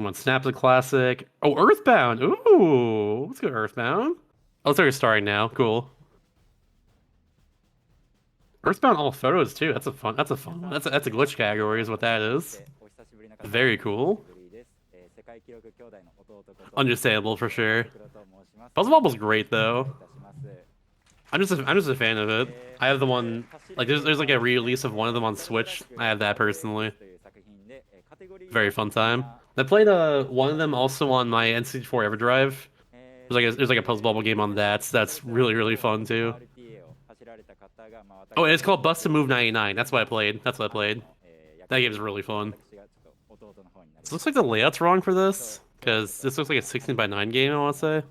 One Snap's a classic. Oh, Earthbound. Ooh, let's go Earthbound. Oh, so you're starring now. Cool. Earthbound all photos too. That's a fun. That's a fun one. That's a glitch category, is what that is. Very cool. Understandable for sure. Puzzle Bubble's great though. I'm just a fan of it. I have the one like there's like a re-release of one of them on Switch. I have that personally. Very fun time. I played one of them also on my N64 EverDrive. There's like a Puzzle Bubble game on that. So that's really fun too. Oh, and it's called Bust a Move 99. That's what I played. That's what I played. That game is really fun. It looks like the layout's wrong for this, because this looks like a 16 by 9 game, I want to say.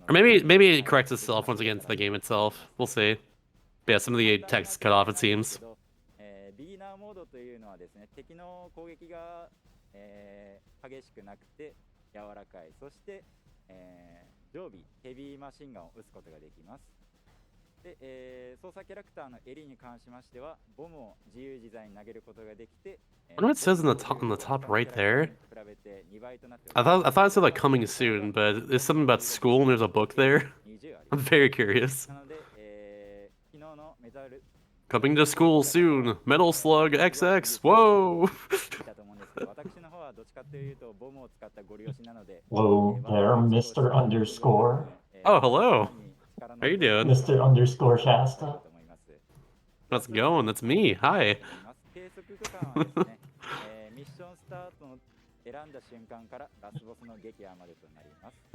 Or maybe it corrects itself once again to the game itself. We'll see. But yeah, some of the text cut off, it seems. I wonder what it says on the top right there. I thought it said like coming soon, but it's something about school and there's a book there. I'm very curious. Coming to school soon. Metal Slug XX. Whoa. Hello there, Mr. Underscore. Oh, hello. How you doing? Mr. Underscore Shasta. How's it going? That's me. Hi.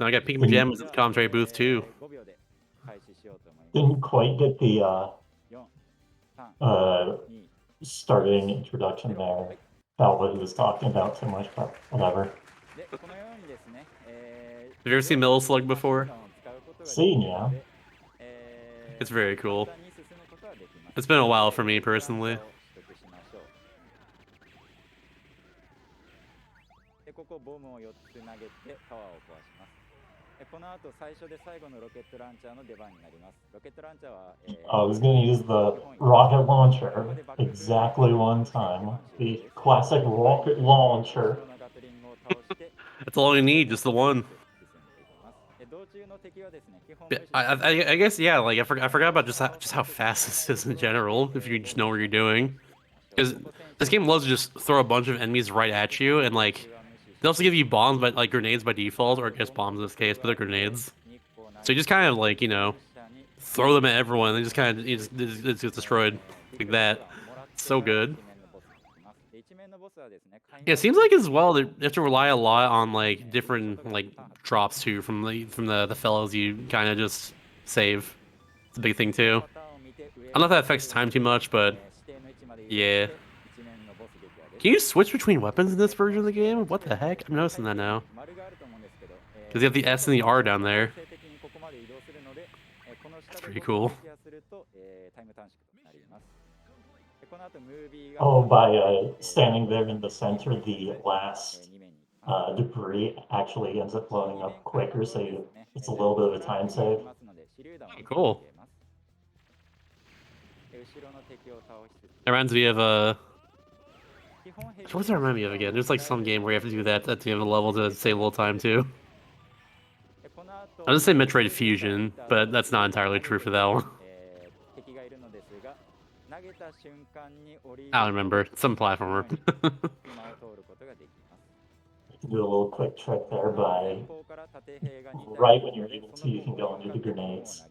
Now I got pink Didn't, pajamas at the commentary booth too. didn't quite get the uh, starting introduction there. Felt what he was talking about too much, but whatever. Have you ever seen Metal Slug before? Seen, yeah. It's very cool. It's been a while for me personally. I was going to use the rocket launcher exactly one time. The classic rocket launcher. That's all you need, just the one. I guess yeah. Like I forgot about just how fast this is in general. If you just know what you're doing, because this game loves to just throw a bunch of enemies right at you, and like they also give you bombs, but like grenades by default, or I guess bombs in this case, but they're grenades. So you just kind of like throw them at everyone, and they just kind of it just gets destroyed like that. So good. Yeah, it seems like as well that you have to rely a lot on like different like drops too from the fellows you kind of just save. It's a big thing too. I don't know if that affects time too much, but yeah. Can you switch between weapons in this version of the game? What the heck? I'm noticing that now. Because you have the S and the R down there. That's pretty cool. Oh, by standing there in the center, the last debris actually ends up blowing up quicker, so it's a little bit of a time save. Cool. That reminds me of what does that remind me of again? There's like some game where you have to do that at the end of the level to save a little time too. I was gonna say Metroid Fusion, but that's not entirely true for that one. I don't remember. Some platformer. Do a little quick trick there by right when you're able to, you can go into the grenades.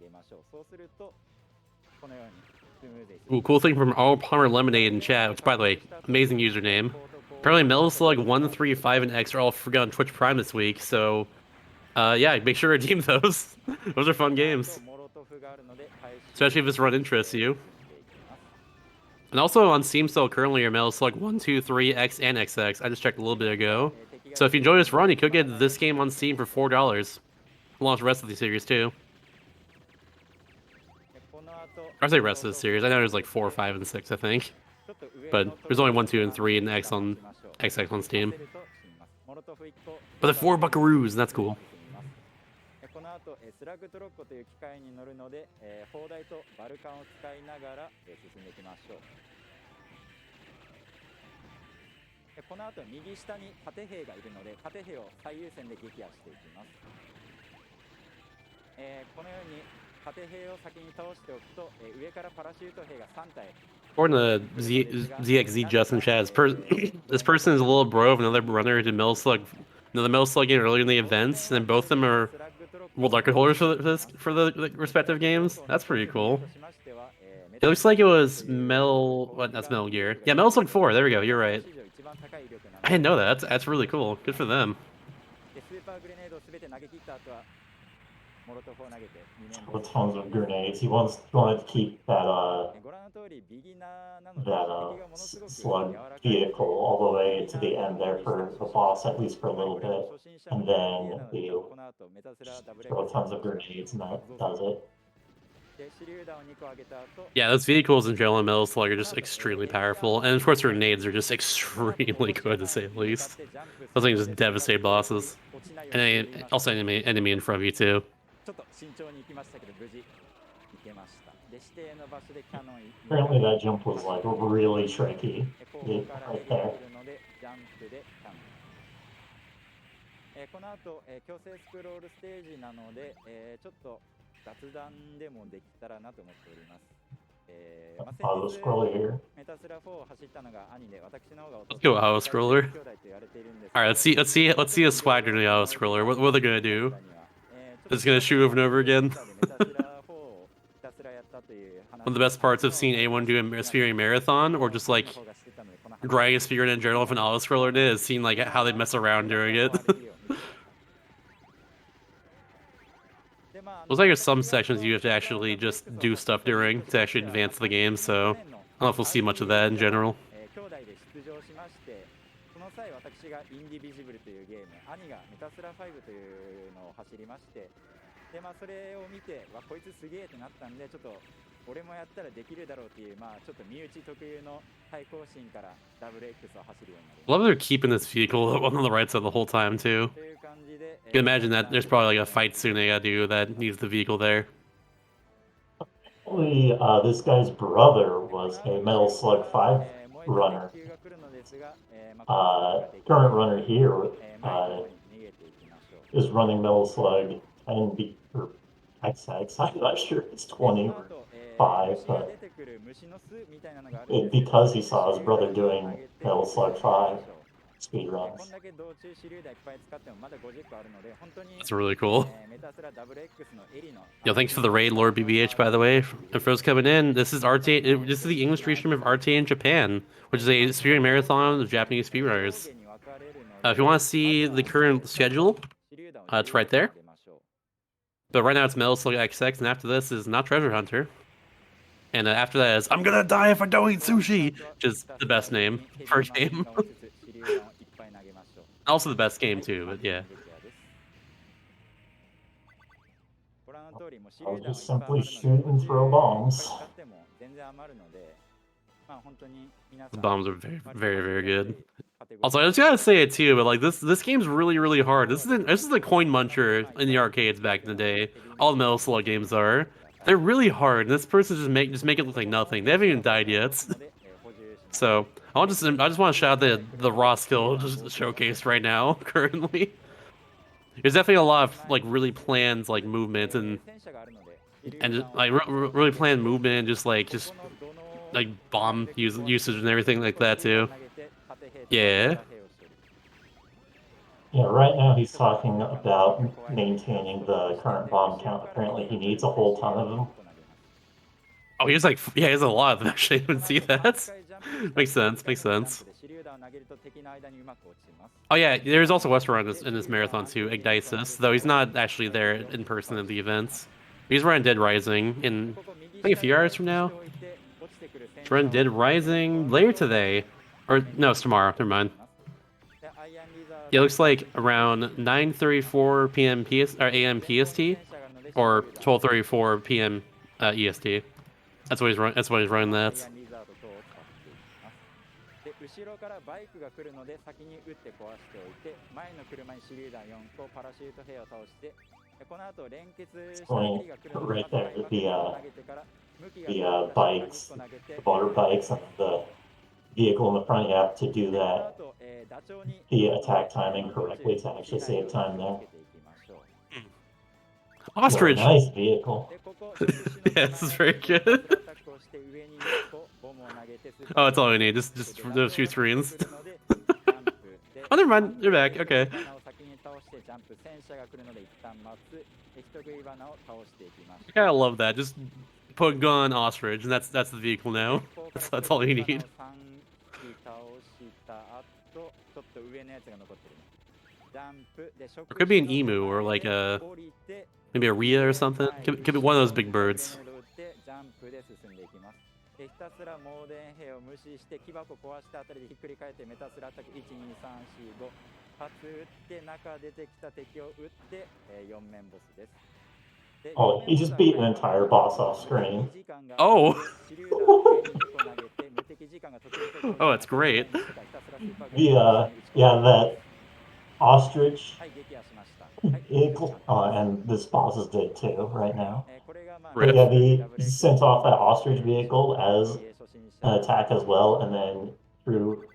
Ooh, cool thing from All Palmer Lemonade in chat, which by the way, amazing username. Apparently Metal Slug 1, 3, 5, and X are all free on Twitch Prime this week, so yeah, make sure to redeem those. Those are fun games. Especially if this run interests you. And also on Steam still currently are Metal Slug 1, 2, 3, X, and XX. I just checked a little bit ago. So if you enjoy this run, you could get this game on Steam for $4. Along with the rest of the series too. I say rest of the series. I know there's like 4, 5, and 6, I think. But there's only 1, 2, and 3 and X on XX on Steam. But the 4 buckaroos, and that's cool. この後右下に縦兵がいるので縦兵を最優先で撃破していきます。このように縦兵を先に倒しておくと、上からパラシュート兵が3体 According to ZXZ Justin Chaz, this person is a little bro of another runner who did another Mill Slug game earlier in the events, and both of them are world record holders for the respective games. That's pretty cool. It looks like it was that's Metal Gear. Yeah, Metal Slug 4. There we go. You're right. I didn't know that. That's really cool. Good for them. Tons of grenades. He wanted to keep that slug vehicle all the way to the end there for the boss, at least for a little bit, and then he'll throw tons of grenades, and that does it. Yeah, those vehicles in general in Metal Slug are just extremely powerful, and of course grenades are just extremely good to say the least. Those things just devastate bosses, and also enemy in front of you too. Apparently that jump was like really tricky right there. この後、強制スクロールステージなので、ちょっと雑談でもできたらなと思っております。Auto scroller here. Let's go auto scroller. All right, let's see a swagger in the auto scroller. What are they gonna do? Just gonna shoot over and over again. One of the best parts of seeing A1 do a speedrun marathon, or just like dragging a speedrun in general if an auto scroller did, is seeing like how they mess around during it. Looks like there's some sections you have to actually just do stuff during to actually advance the game, so I don't know if we'll see much of that in general. Love they're keeping this vehicle on the right side the whole time too. You can imagine that there's probably like a fight soon they gotta do that needs the vehicle there. This guy's brother was a Metal Slug 5 runner. Current runner here is running Metal Slug or XX. I'm not sure it's 20 or 5, but because he saw his brother doing Metal Slug 5 speedruns. That's really cool. Yo, thanks for the raid, Lord BBH, by the way. And for those coming in, this is RTA. This is the English restream of RTA in Japan, which is a speedrun marathon of Japanese speedrunners. If you want to see the current schedule, it's right there. But right now it's Metal Slug XX, and after this is Not Treasure Hunter. And after that is I'm Gonna Die If I Don't Eat Sushi, which is the best name for a game. Also the best game too, but yeah. I'll just simply shoot and throw bombs. The bombs are very, very, very good. Also, I just gotta say it too, but like this game's really, really hard. This is the coin muncher in the arcades back in the day. All the Metal Slug games are. They're really hard. This person just make it look like nothing. They haven't even died yet. So I just want to shout out the raw skill showcased right now currently. There's definitely a lot of like really planned like movements and like really planned movement and just like bomb usage and everything like that too. Yeah. Yeah, right now he's talking about maintaining the current bomb count. Apparently he needs a whole ton of them. Oh, he has a lot of them actually. I didn't see that. Makes sense. Oh yeah, there's also Westerun in this marathon too, Ignitus, though he's not actually there in person at the events. He's running Dead Rising in, I think, a few hours from now. He's running Dead Rising later today. Or, no, it's tomorrow, never mind. Yeah, it looks like around 9:34 p.m. AM PST, or 12:34 p.m. EST. That's what he's running that. 後ろからバイクが来るので先に撃って壊しておいて前の車に手榴弾4個パラシュート兵を倒してこの後連結した敵が来るので right there, the bikes, the motorbikes, and the vehicle in the front, you have to do that the attack timing correctly to actually save time there. Ostrich. What a nice vehicle. Yeah, this is very good. Oh, that's all we need. Just those two screens. Oh, never mind. You're back. Okay. I kind of love that. Just put gun ostrich, and that's the vehicle now. That's all you need. Or could be an emu or like a maybe a Rhea or something. Could be one of those big birds. ひたすら猛電兵を無視して木箱壊したあたりでひっくり返ってメタスラアタック12345発撃って中出てきた敵を撃って4面ボスです。 Oh, he just beat an entire boss off screen. Oh. Oh, that's great. Yeah, that ostrich vehicle, and this boss is dead too right now. But yeah, he sent off that ostrich vehicle as an attack as well, and then threw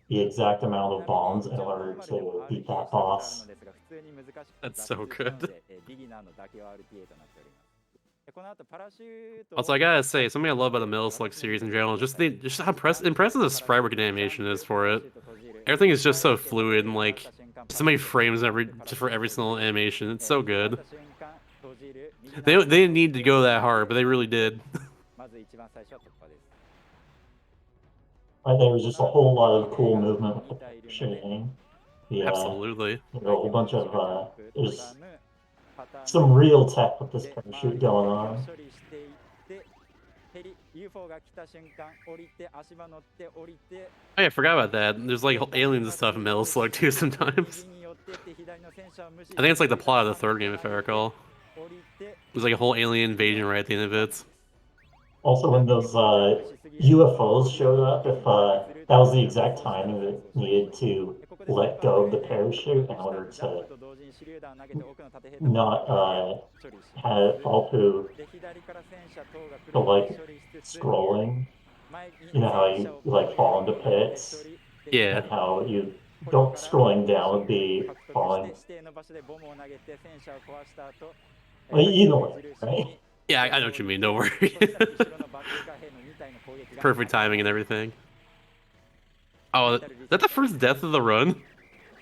the exact amount of bombs in order to beat that boss. That's so good. Also, I gotta say, something I love about the Metal Slug series in general, just how impressive the sprite work animation is for it. Everything is just so fluid and like so many frames for every single animation. It's so good. They didn't need to go that hard, but they really did. There was just a whole lot of cool movement with the parachuting. Absolutely. A whole bunch of there's some real tech with this parachute going on. Oh yeah, I forgot about that. There's like aliens and stuff in Metal Slug too sometimes. I think it's like the plot of the third game, if I recall. There's like a whole alien invasion right at the end of it. Also, when those UFOs showed up, if that was the exact timing that needed to let go of the parachute in order to not have it fall through the like scrolling. You know how you like fall into pits? Yeah. And how you don't scrolling down would be falling. Well, you know what, right? Yeah, I know what you mean, don't worry. Perfect timing and everything. Oh, is that the first death of the run?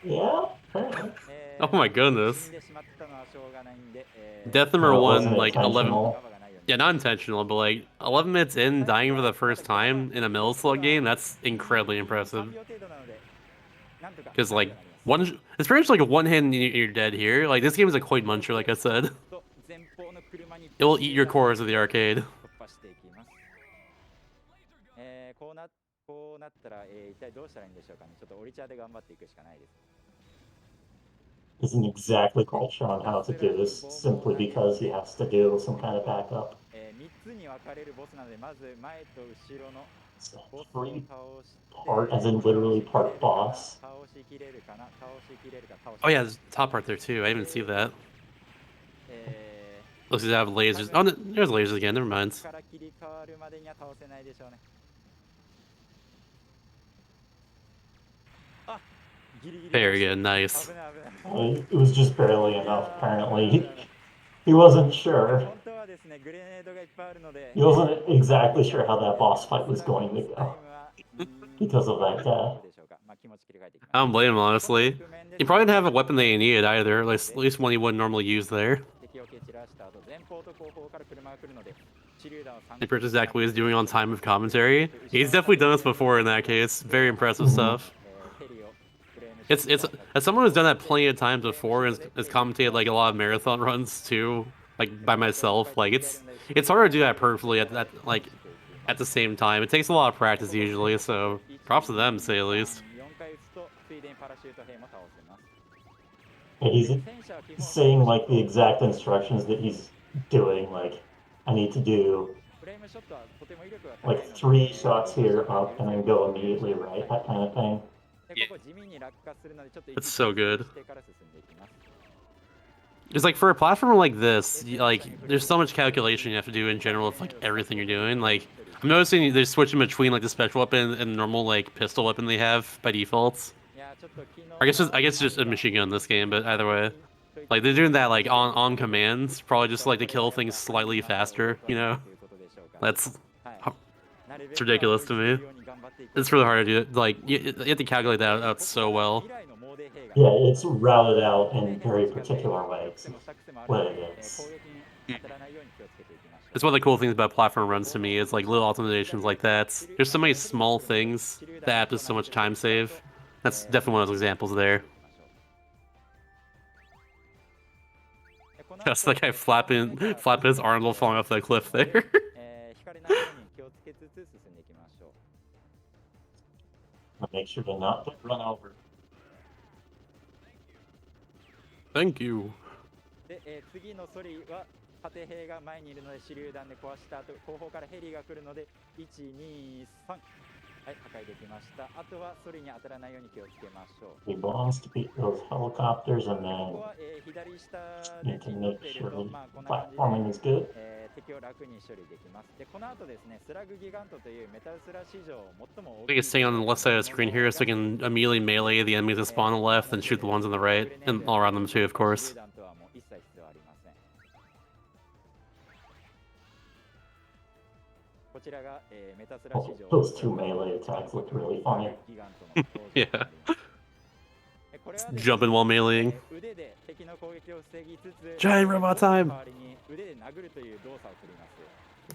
Yeah, apparently. Oh my goodness. Death number one, like 11. Yeah, not intentional, but like 11 minutes in, dying for the first time in a Metal Slug game, that's incredibly impressive. Because like, it's pretty much like a one hit and you're dead here. Like, this game is a coin muncher, like I said. It will eat your cores of the arcade. Isn't exactly quite sure on how to do this, simply because he has to do some kind of backup. So three-part, as in literally part boss. Oh yeah, there's a top part there too. I didn't even see that. Looks like they have lasers. Oh, there's lasers again. Never mind. Very good. Nice. It was just barely enough, apparently. He wasn't sure. He wasn't exactly sure how that boss fight was going to go because of that death. I don't blame him, honestly. He probably didn't have a weapon that he needed either, at least one he wouldn't normally use there. That's exactly what he's doing on time of commentary. He's definitely done this before in that case. Very impressive stuff. It's as someone who's done that plenty of times before and has commentated like a lot of marathon runs too, like by myself. Like it's hard to do that perfectly at the same time. It takes a lot of practice usually, so props to them, to say at least. He's saying like the exact instructions that he's doing. Like, I need to do like 3 shots here up and then go immediately right, that kind of thing. Yeah. It's so good. It's like for a platformer like this, like there's so much calculation you have to do in general with like everything you're doing. Like I'm noticing they're switching between like the special weapon and normal like pistol weapon they have by default. I guess it's just a machine gun in this game, but either way, like they're doing that like on commands, probably just like to kill things slightly faster. You know, that's it's ridiculous to me. It's really hard to do it. Like you have to calculate that out so well. Yeah, it's routed out in very particular ways. What it is. It's one of the cool things about platform runs to me is like little optimizations like that. There's so many small things. The app does so much time save. That's definitely one of those examples there. Just like I flapping his arms while falling off that cliff there. Make sure to not get run over. Thank you. 次のソリは縦兵が前にいるので手榴弾で壊した後後方からヘリが来るので123はい破壊できましたあとはソリに当たらないように気をつけましょう He belongs to beat those helicopters and ここ then は左下 need で to 陣取っ make ている sure と the まあこんな感じ platforming で is good. 敵を楽に処理できますでこの後ですねスラグギガントというメタルスラ史上最も I think it's staying on the left side of the screen here so I can immediately melee the enemies that spawn on the left and shoot the ones on the right, and all around them too, of course. Oh, those two melee attacks look really funny. Yeah. Jumping while meleeing. Giant robot time!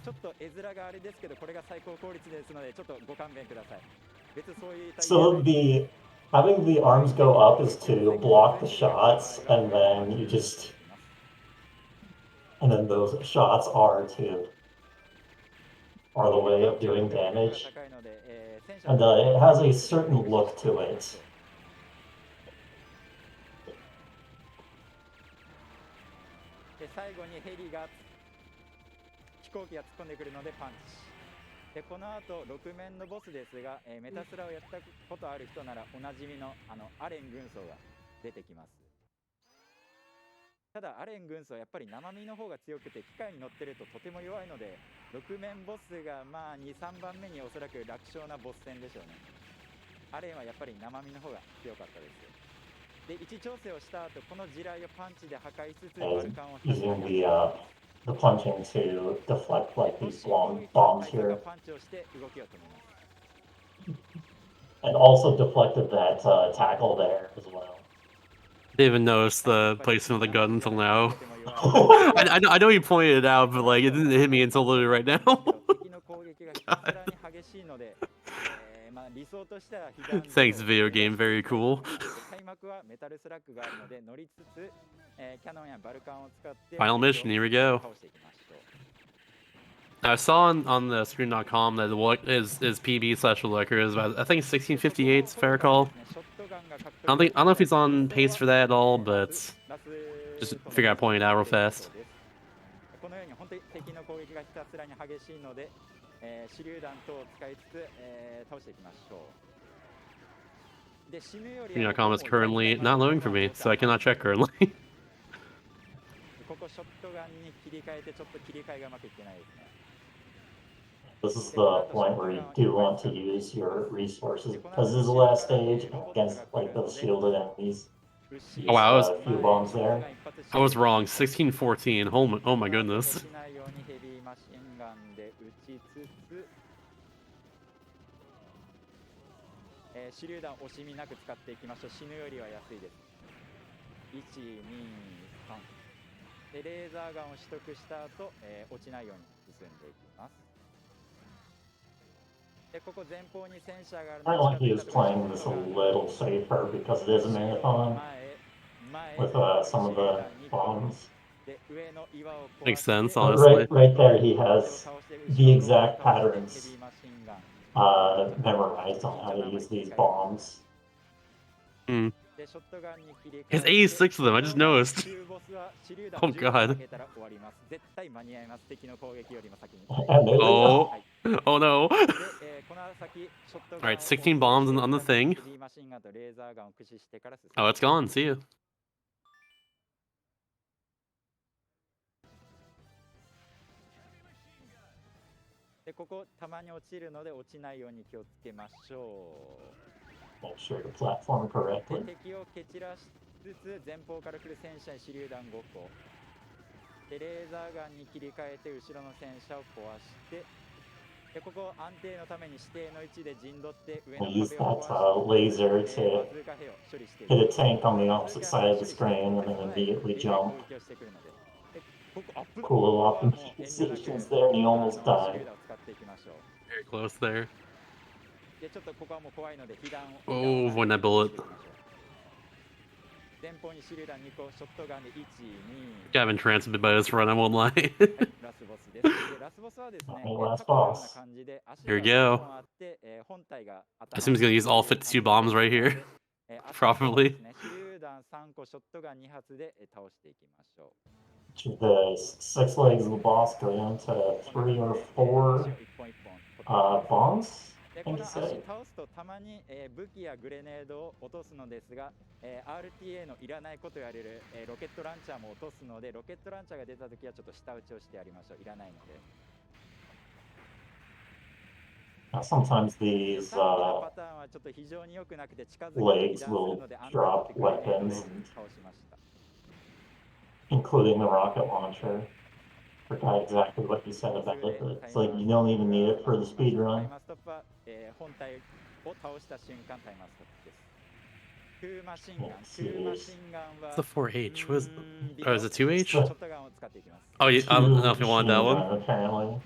ちょっと絵面があれですけどこれが最高効率ですのでちょっとご勘弁ください。別にそういう So having the arms go up is to block the shots, and then those shots are the way of doing damage. And it has a certain look to it. で最後にヘリが飛行機が突っ込んでくるのでパンチ。でこの後6面のボスですが、メタスラをやったことある人ならおなじみのアレン軍曹が出てきます。ただアレン軍曹はやっぱり生身の方が強くて機械に乗ってるととても弱いので6面ボスがまあ 2,3 番目におそらく楽勝なボス戦でしょうね。アレンはやっぱり生身の方が強かったです。で位置調整をした後この地雷をパンチで破壊しつつバルカンを using the punching to deflect like these long bombs here. And also deflected that tackle there as well. Didn't even notice the placement of the gun until now. I know you pointed it out, but like it didn't hit me until literally right now. God. Thanks, video game. Very cool. Final mission. Here we go. I saw on the screen.com that what is PB/Lurker is about, I think 1658 if I recall. I don't know if he's on pace for that at all, but just figure out pointing it out real fast. Screen.com is currently not loading for me, so I cannot check currently. This is the point where you do want to use your resources because this is the last stage against like those shielded enemies. Oh wow, a few bombs there. I was wrong. 1614. Oh my goodness. I like he is playing this a little safer because it is a marathon with some of the bombs. Makes sense, honestly. Right there, he has the exact patterns memorized on how to use these bombs. Hmm. He has 86 of them, I just noticed. Oh god. Oh. Oh no. Alright, 16 bombs on the thing. Oh, it's gone. See ya. で、ここたまに落ちるので落ちないように気をつけましょ Make sure to platform う。で、 correctly. 敵を蹴散らしつつ前方から来る戦車に手榴弾5個。で、レーザーガンに切り替えて後ろの戦車を壊して、で、ここ安定のために指定の位置で陣取って上の We'll use 壁を that 壊して、 laser バ to ズーカ兵を処理していく。 hit a tank on the バ opposite ズーカ side 兵 of を the 処理して screen い and く then ので、 immediately でかい jump. 攻撃をしてくるので、で、ここアップ Cool little はもう遠慮なく optimizations there, and he almost 手榴 died. 弾を使っていきましょう。 Very close there. で、ちょっとここはもう怖いので被弾を Oh, when that bullet. 前方に手榴弾2個、ショットガンで1、2。 Got entranced by this run, I won't lie. ラスボスです。で、ラスボスはですね、 Last タコのような boss. 感じで足 Here が we 3 go. 本あって、本体が I assume he's gonna use all 52 bombs right here. 頭とです Probably. ね、手榴弾3個、ショットガン2発で倒していきましょう。 The 6 legs of the boss go down to 3 or 4 bombs. で、 I こ think の he 足 said. 倒すとたまに、武器やグレネードを落とすのですが、RTA のいらないこと言われる、ロケットランチャーも落とすので、ロケットランチャーが出たときはちょっと下打ちをしてやりましょう。いらないので。 Sometimes these さっきのパターンはちょっと非常に良くなくて近づいて被 legs 弾する will ので、安定 drop 取ってグレネード weapons, で and 倒しました。 including the rocket launcher. Forgot exactly what you said about it, but it's like you don't even need it for the speed タイ run. マーストップは、本体を倒した瞬間タイマーストップです。空マシンガン、空マシンガンは What's the 4H? What is? ビ Oh, デオ is it シ 2H? ョットガンを使っていきます。 Oh, I don't know if you Two wanted that machine one. gun, apparently.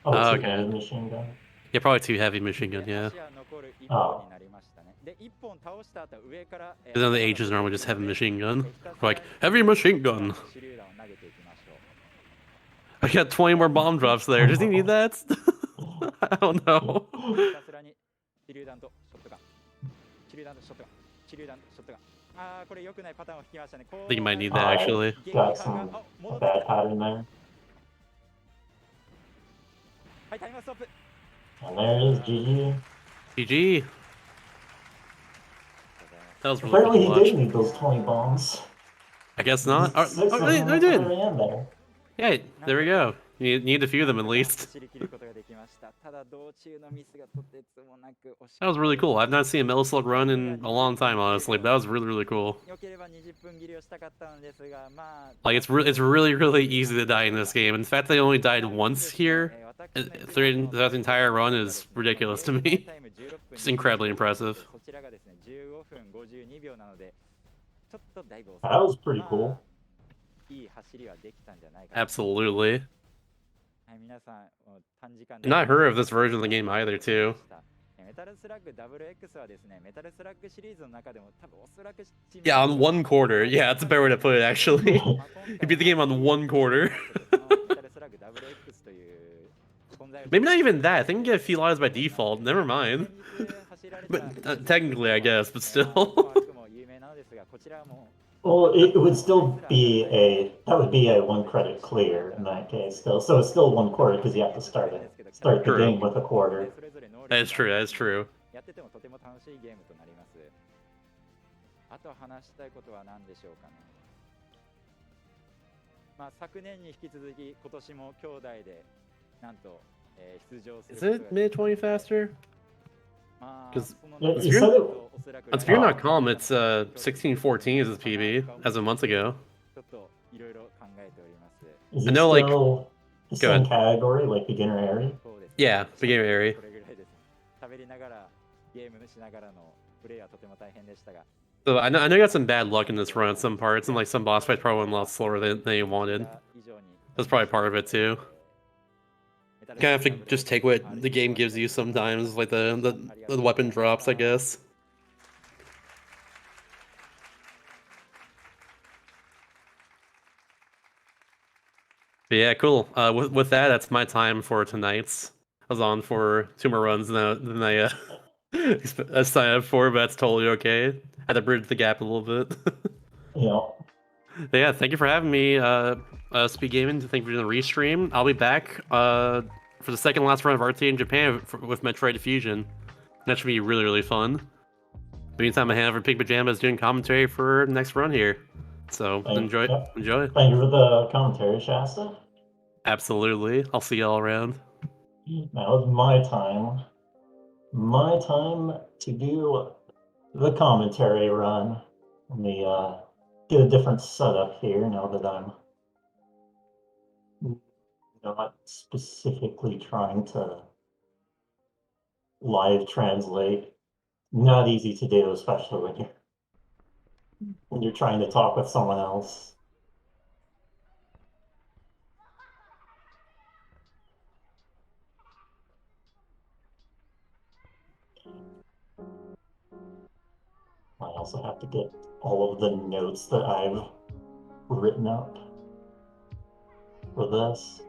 Oh, Oh, two okay. heavy machine gun. Yeah, probably two heavy machine gun. で、 Yeah. 足は残る1本になりましたね。で、1本倒した後上から、Because then the H is normally just heavy machine gun. ひたすら Like heavy machine gun. 手榴弾を投げていきましょう。 I got 20 more bomb drops there. Does he need that? I don't know. ひたすらに手榴弾とショットガン、手榴弾とショットガン、手榴弾とショットガン。ああ、これ良くないパターンを引きましたね。 I think you might need that actually. Got some a bad pattern there. はい、タイマーストップ。 And there it is, GG. GG. That was really Apparently cool he to did watch. need those 20 bombs. I guess not. Oh, Six of oh, them I at the did. very end there. Yeah, there we go. You need a few of them at least. 走り切ることができました。ただ道中のミスがとてつもなく惜し That was really cool. I've not seen a Metal Slug run in a long time, honestly. But that was really, really cool. 良ければ20分切りをしたかったのですが、まあ Like it's really, really easy to die in this game. In fact, I only died once here. Throughout the entire run is ridiculous to me. It's incredibly impressive. そちらがですね、15分52秒なので、ちょっとだいぶ遅い。 That was pretty cool. いい走りはできたんじゃないかな。 Absolutely. はい、皆さん、短時間 I've not heard of this version of the game either, too. メタルスラッグ WX はですね、メタルスラッグシリーズの中でも多分おそらく Yeah, on one quarter. Yeah, that's a better way to put it, actually. You beat the game on one quarter. Maybe not even that. I think you get a few lives by default. Never mind. But technically, I guess, but still. Well, it would still be that would be a 1 credit clear in that case still. So it's still 1 quarter because you have to start the True. game with a quarter. That is true, that is true. やっててもとても楽しいゲームとなります。あと話したいことは何でしょうかね。まあ昨年に引き続き今年も兄弟でなんと、出場する Is it mid 20 faster? まあ 'Cause その you 中 said で it- おそらく On Speedrun.com, it's 1614 is its PB as of months ago. ちょっといろいろ考えております。 Is I it know, like- still the Go same ahead. category, like beginner area? そうですね Yeah, beginner area. これぐらいです。喋りながらゲームしながらのプレイはとても大変でしたが。 So I know you got some bad luck in this run at some parts, and like some boss fights probably went a lot slower than you wanted. That's probably part of it too. You kind of have to just take what the game gives you sometimes, like the weapon drops, I guess. But yeah, cool. With that, that's my time for tonight's. I was on for 2 more runs than I signed up for, but that's totally okay. Had to bridge the gap a little bit. Yeah. But yeah, thank you for having me, SpeedGaming. Thank you for doing the restream. I'll be back for the second last run of RTA in Japan with Metroid Fusion. That should be really, really fun. Meantime, I have for Pig Pajamas doing commentary for the next run here. So enjoy. Thank you for the commentary, Shasta. Absolutely. I'll see you all around. Now it's my time. My time to do the commentary run. Let me get a different setup here now that I'm not specifically trying to live translate. Not easy to do, especially when you're trying to talk with someone else. I also have to get all of the notes that I've written up for this.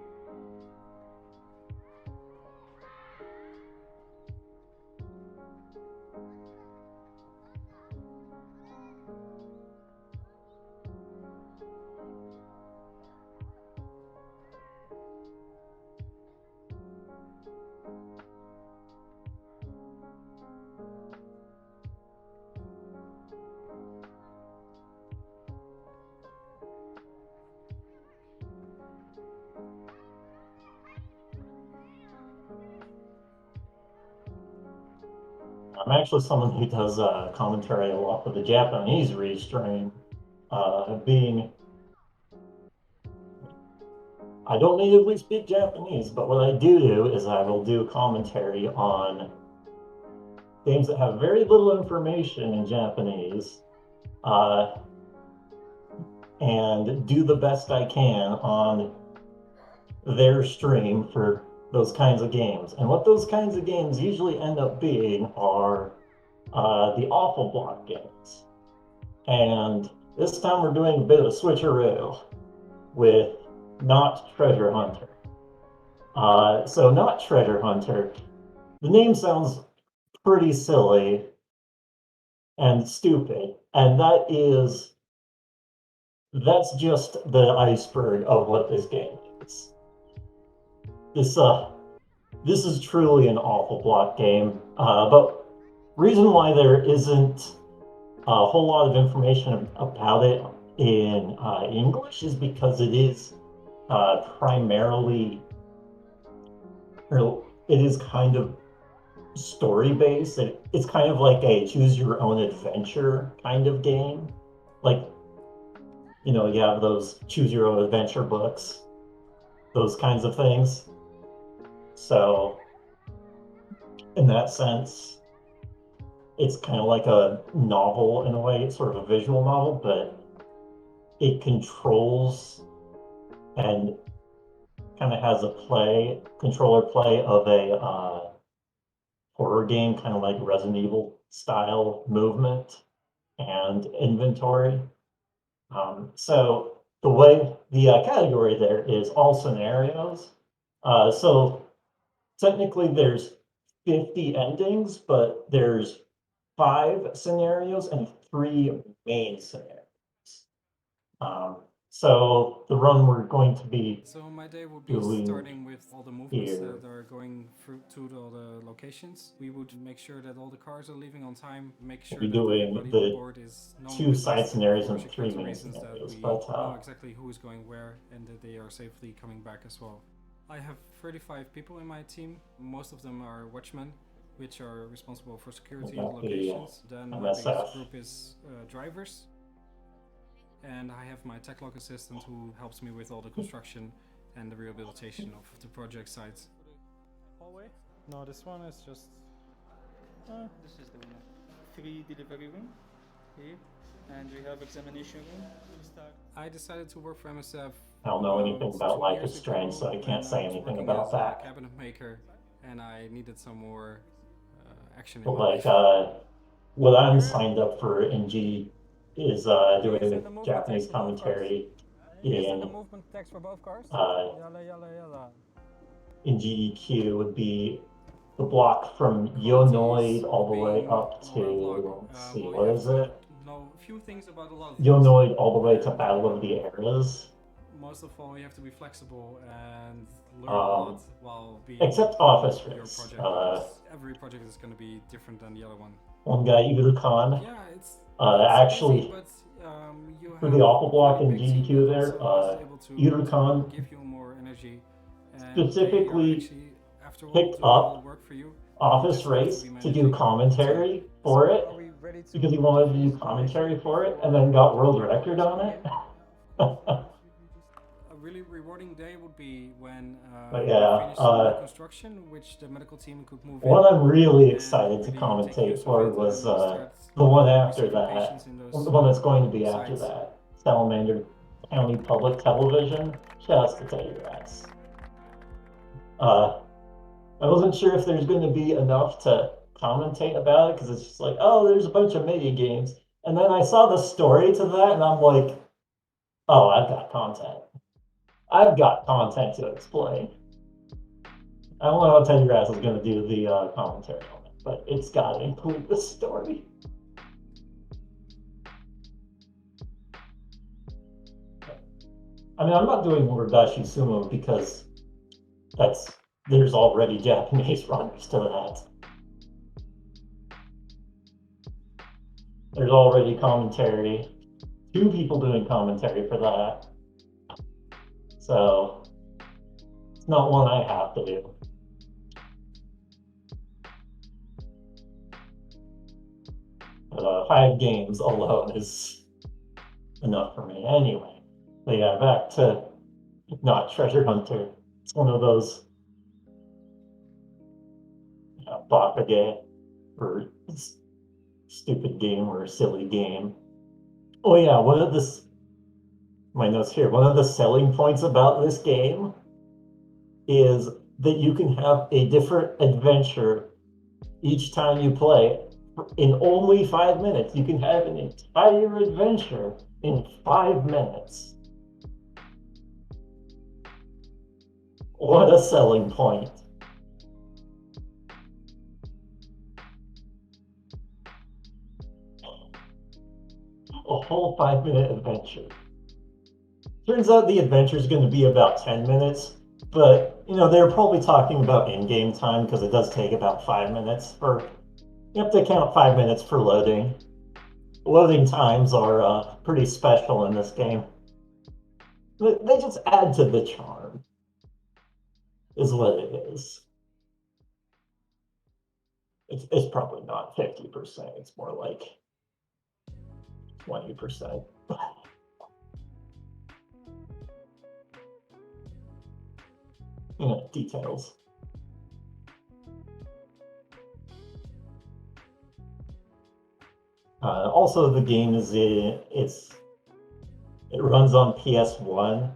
I'm actually someone who does commentary a lot for the Japanese restream. I don't natively speak Japanese, but what I do is I will do commentary on games that have very little information in Japanese, and do the best I can on their stream for those kinds of games. And what those kinds of games usually end up being are the awful block games. And this time we're doing a bit of a switcheroo with Not Treasure Hunter. So Not Treasure Hunter, the name sounds pretty silly and stupid, and that's just the iceberg of what this game is. This is truly an awful block game, but reason why there isn't a whole lot of information about it in English is because it is primarily, or it is kind of story based. It's kind of like a choose your own adventure kind of game. Like, you know, you have those choose your own adventure books, those kinds of things. So in that sense, it's kind of like a novel in a way. It's sort of a visual novel, but it controls and kind of has a controller play of a horror game, kind of like Resident Evil style movement and inventory. So the way the category there is all scenarios. So technically there's 50 endings, but there's 5 scenarios and 3 main scenarios. So the run we're going to be So my day would be starting with all the movements that are going through to all the locations. We would make sure that all the cars are leaving on time, make sure that everybody on board is 2 side scenarios and 3 main scenarios, but know exactly who is going where and that they are safely coming back as well. I have 35 people in my team. Most of them are watchmen, which are responsible for security in locations. Then my biggest group is drivers. And I have my tech log assistant who helps me with all the construction and the rehabilitation of the project sites. Hallway? No, this one is just... this is the one. 3 delivery room here, and we have examination room. I decided to work for MSF. I don't know anything about Life is Strange, so I can't say anything about that. Cabinet maker, and I needed some more action. But like, what I'm signed up for in G is doing the Japanese commentary in GEQ would be the block from Yonoid all the way up to, let's see, what is it? Yonoid all the way to Battle of the Eras. Most of all, you have to be flexible and learn a lot while being except Office Race. Every project is going to be different than the other one. One guy, Yurukan. Yeah, it's actually, easy, but, for the awful block in GDQ there, Yurukan give you more energy. Specifically after all, picked do all up work for you. Office Just have to Race be to do managing commentary the team. for So it are we ready to because he wanted to do commentary for it and then got world record on it. A really rewarding day would be when But we yeah, finished the construction, which the medical team could move in. what I'm really and excited to really take commentate use of for it was and start the one after receiving that, patients in those the one that's going to be after sites. that, Salamander County Public Television. Shouts to Teddy Rats. I wasn't sure if there's going to be enough to commentate about it because it's just like, oh, there's a bunch of mini games. And then I saw the story to that and I'm like, oh, I've got content. I've got content to explain. I don't know how Teddy Rats is going to do the commentary on it, but it's got to include the story. I mean, I'm not doing Muradashi Sumo because there's already Japanese runners to that. There's already commentary. 2 people doing commentary for that. So it's not one I have to do. But 5 games alone is enough for me anyway. But yeah, back to not Treasure Hunter. It's one of those bakage or stupid game or silly game. Oh yeah, my notes here, one of the selling points about this game is that you can have a different adventure each time you play. In only 5 minutes, you can have an entire adventure in 5 minutes. What a selling point. A whole 5-minute adventure. Turns out the adventure is going to be about 10 minutes, but they're probably talking about in-game time because it does take about 5 minutes for, you have to count 5 minutes for loading. Loading times are pretty special in this game. They just add to the charm, is what it is. It's probably not 50%, it's more like 20%. Details. Also, the game it runs on PS1.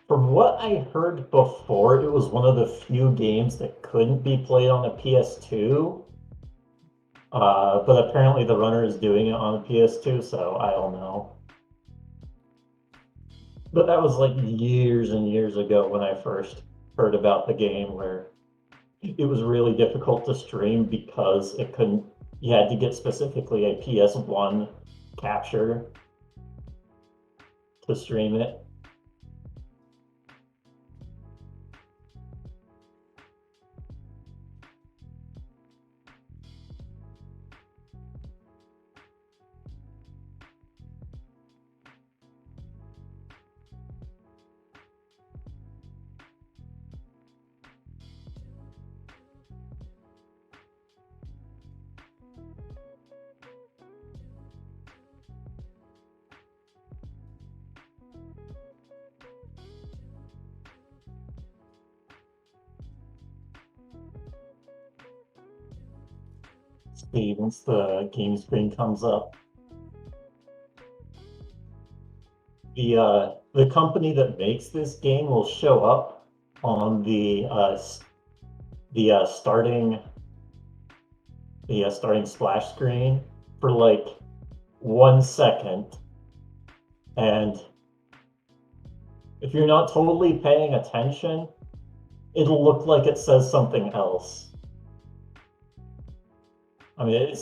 From what I heard before, it was one of the few games that couldn't be played on a PS2. But apparently the runner is doing it on a PS2, so I don't know. But that was like years and years ago when I first heard about the game, where it was really difficult to stream because you had to get specifically a PS1 capture to stream it. Once the game screen comes up, the company that makes this game will show up on the starting splash screen for like 1 second, and if you're not totally paying attention, it'll look like it says something else. I mean,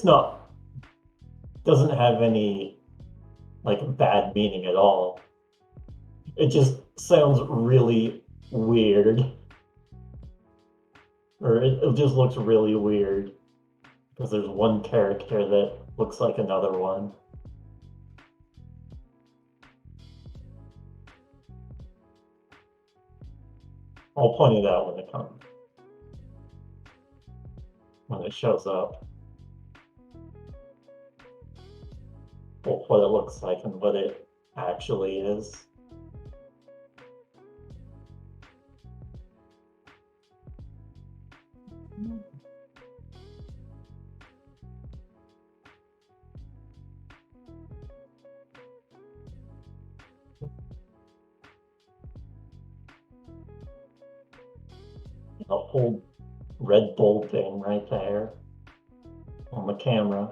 doesn't have any like bad meaning at all. It just sounds really weird. Or it just looks really weird because there's one character that looks like another one. I'll point it out when it comes. when it shows up. Well, what it looks like and what it actually is. A whole Red Bull thing right there on the camera.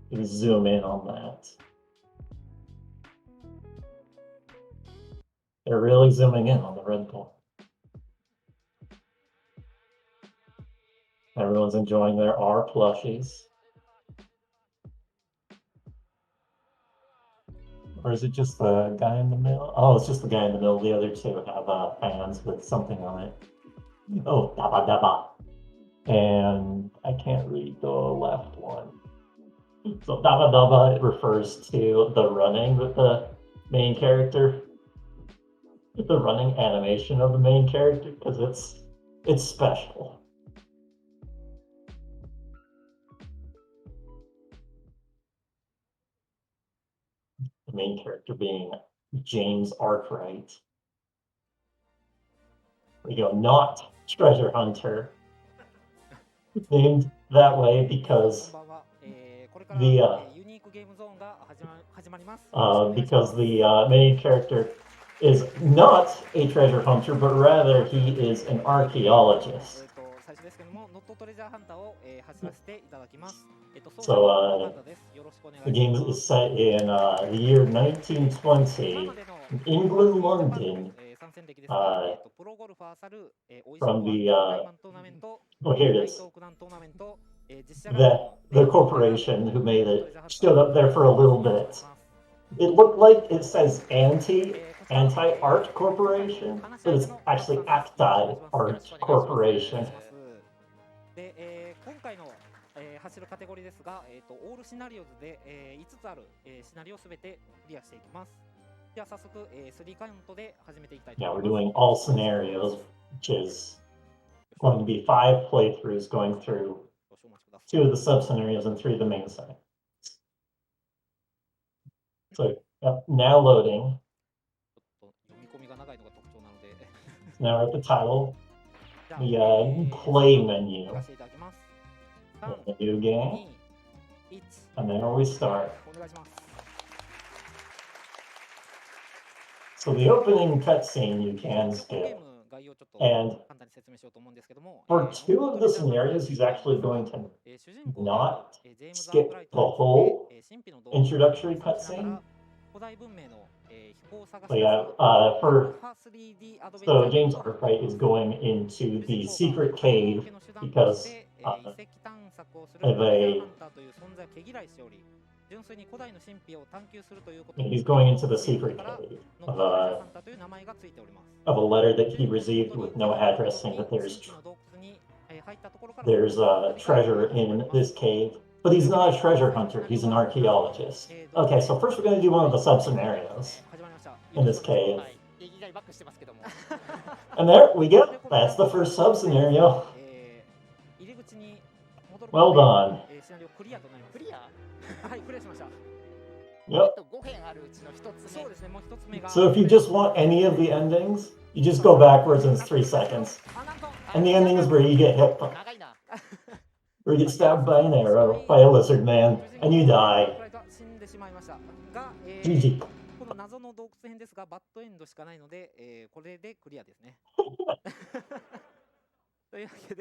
You can zoom in on that. They're really zooming in on the Red Bull. Everyone's enjoying their R plushies. Or is it just the guy in the middle? Oh, it's just the guy in the middle. The other two have fans with something on it. Oh, daba daba. And I can't read the left one. So daba daba, it refers to the running with the main character. The running animation of the main character, because it's special. The main character being James Arkwright. There you go, not Treasure Hunter. Named that way because the main character is not a treasure hunter, but rather he is an archaeologist. So the game is set in the year 1920, in England, London, from the, oh, here it is. The corporation who made it stood up there for a little bit. It looked like it says Anti-Art Corporation, but it's actually Acti-Art Corporation. 走るカテゴリーですが、オールシナリオズで、5つある、シナリオすべてクリアしていきます。では早速、3カウントで始めていきたいと思います。Yeah, we're doing all scenarios, which is going to be 5 playthroughs going through 2 of the sub-scenarios and 3 of the main side. So, now loading. Now we're at the title, the play menu. A new game, and then we start. So the opening cutscene you can skip, and for 2 of the scenarios he's actually going to not skip the whole introductory cutscene. But yeah, so James Arkwright is going into the secret cave because he's going into the secret cave of a letter that he received with no address, saying that there's a treasure in this cave. But he's not a treasure hunter, he's an archaeologist. Okay, so first we're going to do one of the sub-scenarios in this cave. And there we go, that's the first sub-scenario. Well done. Yep. So if you just want any of the endings, you just go backwards and it's 3 seconds. And the ending is where you get hit, where you get stabbed by an arrow, by a lizard man, and you die. GG.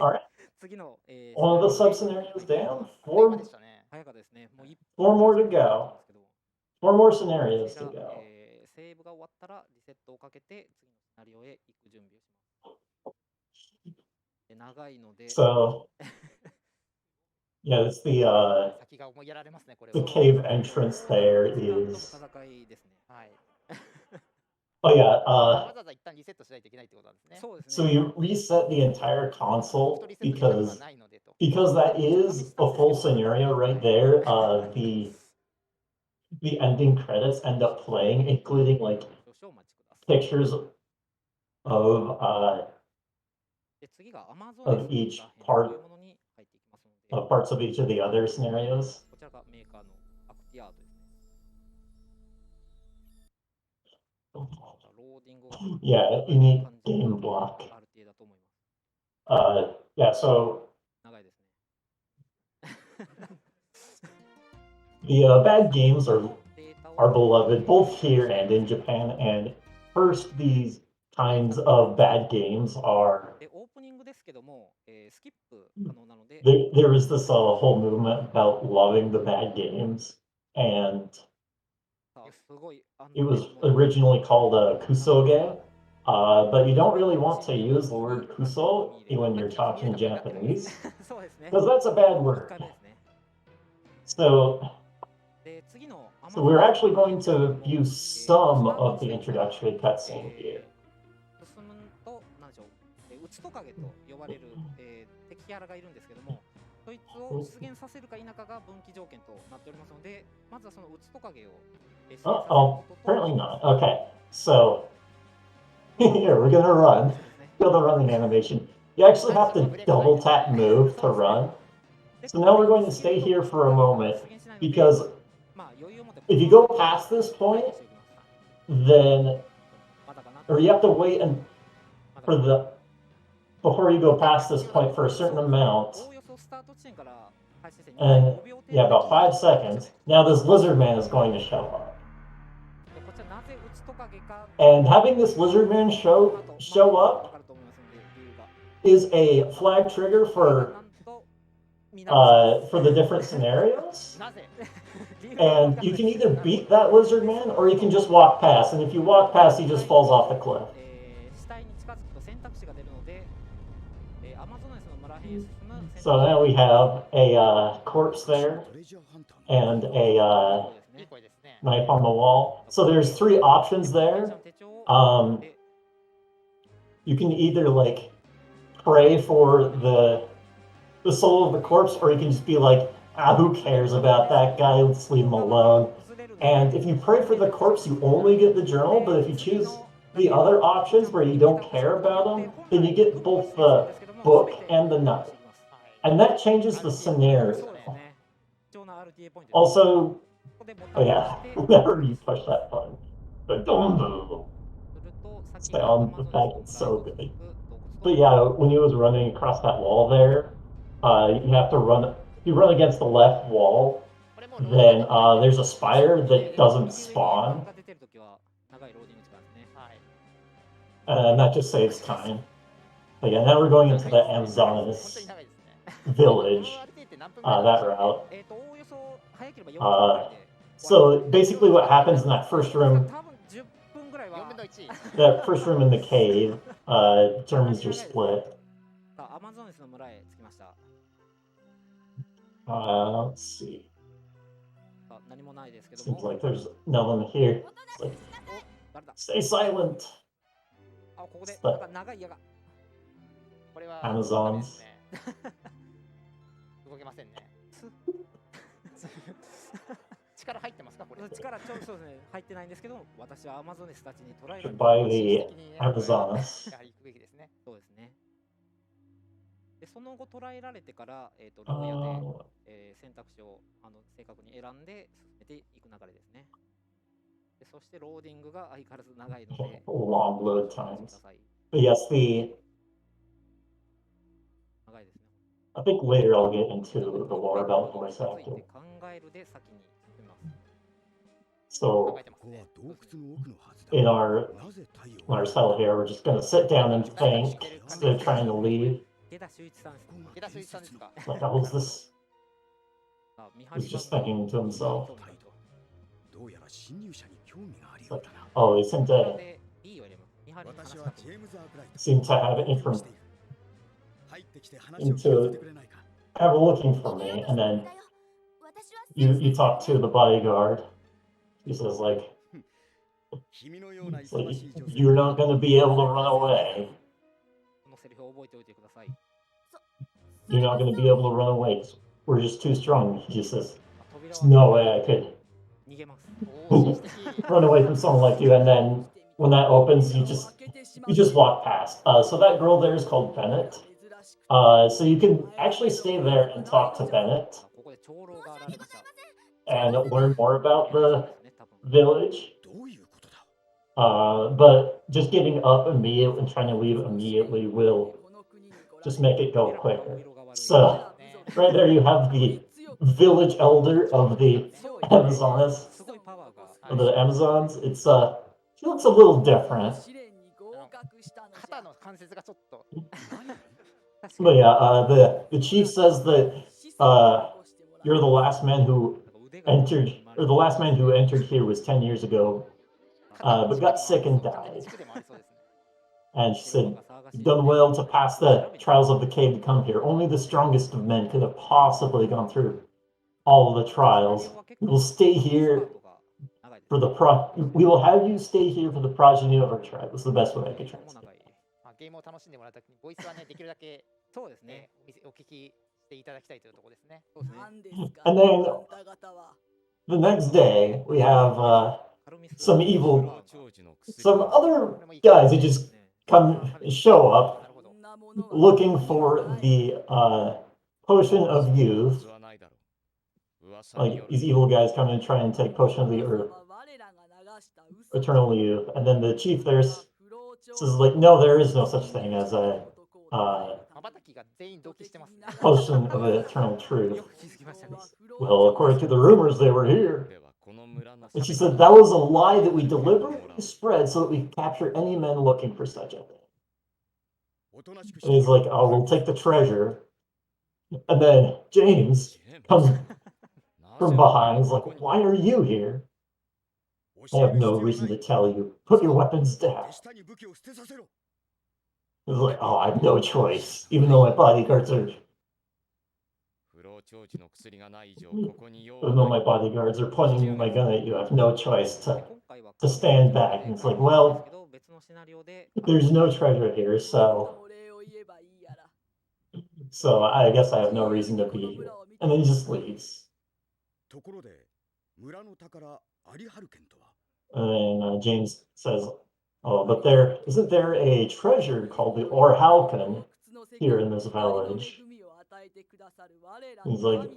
Alright. One of the sub-scenarios down. 4 more to go. 4 more scenarios to go. So, yeah, it's the cave entrance there is... Oh yeah, so you reset the entire console because that is a full scenario right there. The ending credits end up playing, including like pictures of each part parts of each of the other scenarios. こちらがメーカーのアクティアートですね。ローディングが Yeah, unique game block. RTA だと思います。 Yeah, so 長いですね。 the bad games are beloved both here and in Japan. And first, these kinds of bad games are で、オープニングですけども、スキップ可能なので、 there is this whole movement about loving the bad games, and すごい it was originally called kusoge, but you don't really want to use the word kuso when you're talking Japanese そうですね。 because that's a bad 1 word. 回目ですね。 So で、次の So we're actually going to view some of the introductory cutscene here. 進むと、なんでしょう、うつと影と呼ばれる、敵キャラがいるんですけども、そいつを出現させるか否かが分岐条件となっておりますので、まずはそのうつと影を、出現させることと、 apparently not. Okay, so here we're gonna run. Feel the running animation. You actually have to double tap move to run. So now we're going to stay here for a moment because if you go past this point, then, or you have to wait before you go past this point for a certain amount, and yeah, about 5 seconds. Now this lizard man is going to show up. And having this lizard man show up is a flag trigger for the different scenarios. And you can either beat that lizard man or you can just walk past. And if you walk past, he just falls off the cliff. So now we have a corpse there and a knife on the wall. So there's 3 options there. You can either like pray for the soul of the corpse, or you can just be like, who cares about that guy? Let's leave him alone. And if you pray for the corpse, you only get the journal. But if you choose the other options where you don't care about them, then you get both the book and the knife. And that changes the scenario. Also, oh yeah, whenever you push that button, but don't move. Sound effect is so good. But yeah, when he was running across that wall there, you have to run. If you run against the left wall, then there's a spider that doesn't spawn, and that just saves time. But yeah, now we're going into the Amazonas village, that route. So basically what happens in that first room in the cave determines your split. Let's see. Seems like there's no one here. Like, stay silent. It's the Amazons. 力入ってますかこれ？力そうですね入ってないんですけど、私はアマゾネスたちに捕らえられて by the Amazonas. やはり行くべきですね。そうですね。でその後捕らえられてから牢屋で、選択肢を正確に選んで進めていく流れですね。でそしてローディングが相変わらず長いので。Long load times. But yes, I think later I'll get into the lore about voice acting. So in our cell here, we're just gonna sit down and think instead of trying to leave. What the hell is this? He's just thinking to himself. Like, oh, he seemed to have have a looking for me, and then you talk to the bodyguard. He says like, you're not gonna be able to run away. You're not gonna be able to run away. We're just too strong. He just says, there's no way I could run away from someone like you. And then when that opens, you just walk past. So that girl there is called Bennett. So you can actually stay there and talk to Bennett ここで長老が現れました。 and learn more about the ね、多分 village. どういうことだ But just giving up immediately and trying to leave immediately will just make it go quicker. So right there you have the village elder of the Amazonas, すごいパワーが of the Amazons. She looks a little different. 肩の関節がちょっと But yeah, the chief says that you're the last man who entered, or the last man who entered here was 10 years ago, but got sick and died. And she said, "You've done well to pass the trials of the cave to come here. Only the strongest of men could have possibly gone through all of the trials. We will stay here for the we will have you stay here for the progeny of our tribe." That's the best way I could translate. ゲームを楽しんでもらうためにボイスはねできるだけそうですね。お聞きしていただきたいというところですね。 And then the next day, we have some other guys who just show up looking for the potion of youth. はないだろう噂 Like these evil guys come and try and take potion of the eternal youth, and then the chief there says like, no, there is no such thing as a 瞬きが全員同期してますね。 potion of the eternal truth. よく気づきましたね。 Well, according to the rumors, they were here. ではこの村の And she said that was a lie that we deliberately spread so that we could capture any men looking for such a thing. おとなしくし And he's like, oh, we'll take the treasure. And then James comes from behind. He's like, why are you here? I have no reason to tell you. Put your weapons down. 手下に武器を捨てさせろ He's like, oh, I have no choice. Even though my bodyguards are, 不老長寿の薬がない以上ここに用 even though my bodyguards are pointing my gun at you, I have no choice to 今回は to stand back. And it's like, well, 別のシナリオで there's no treasure here, so I guess I have no reason to be here. And then he just leaves. ところで村の宝アリハルケンとは And then James says, oh, but isn't there a treasure called the Orhalcon here in this village? He's like,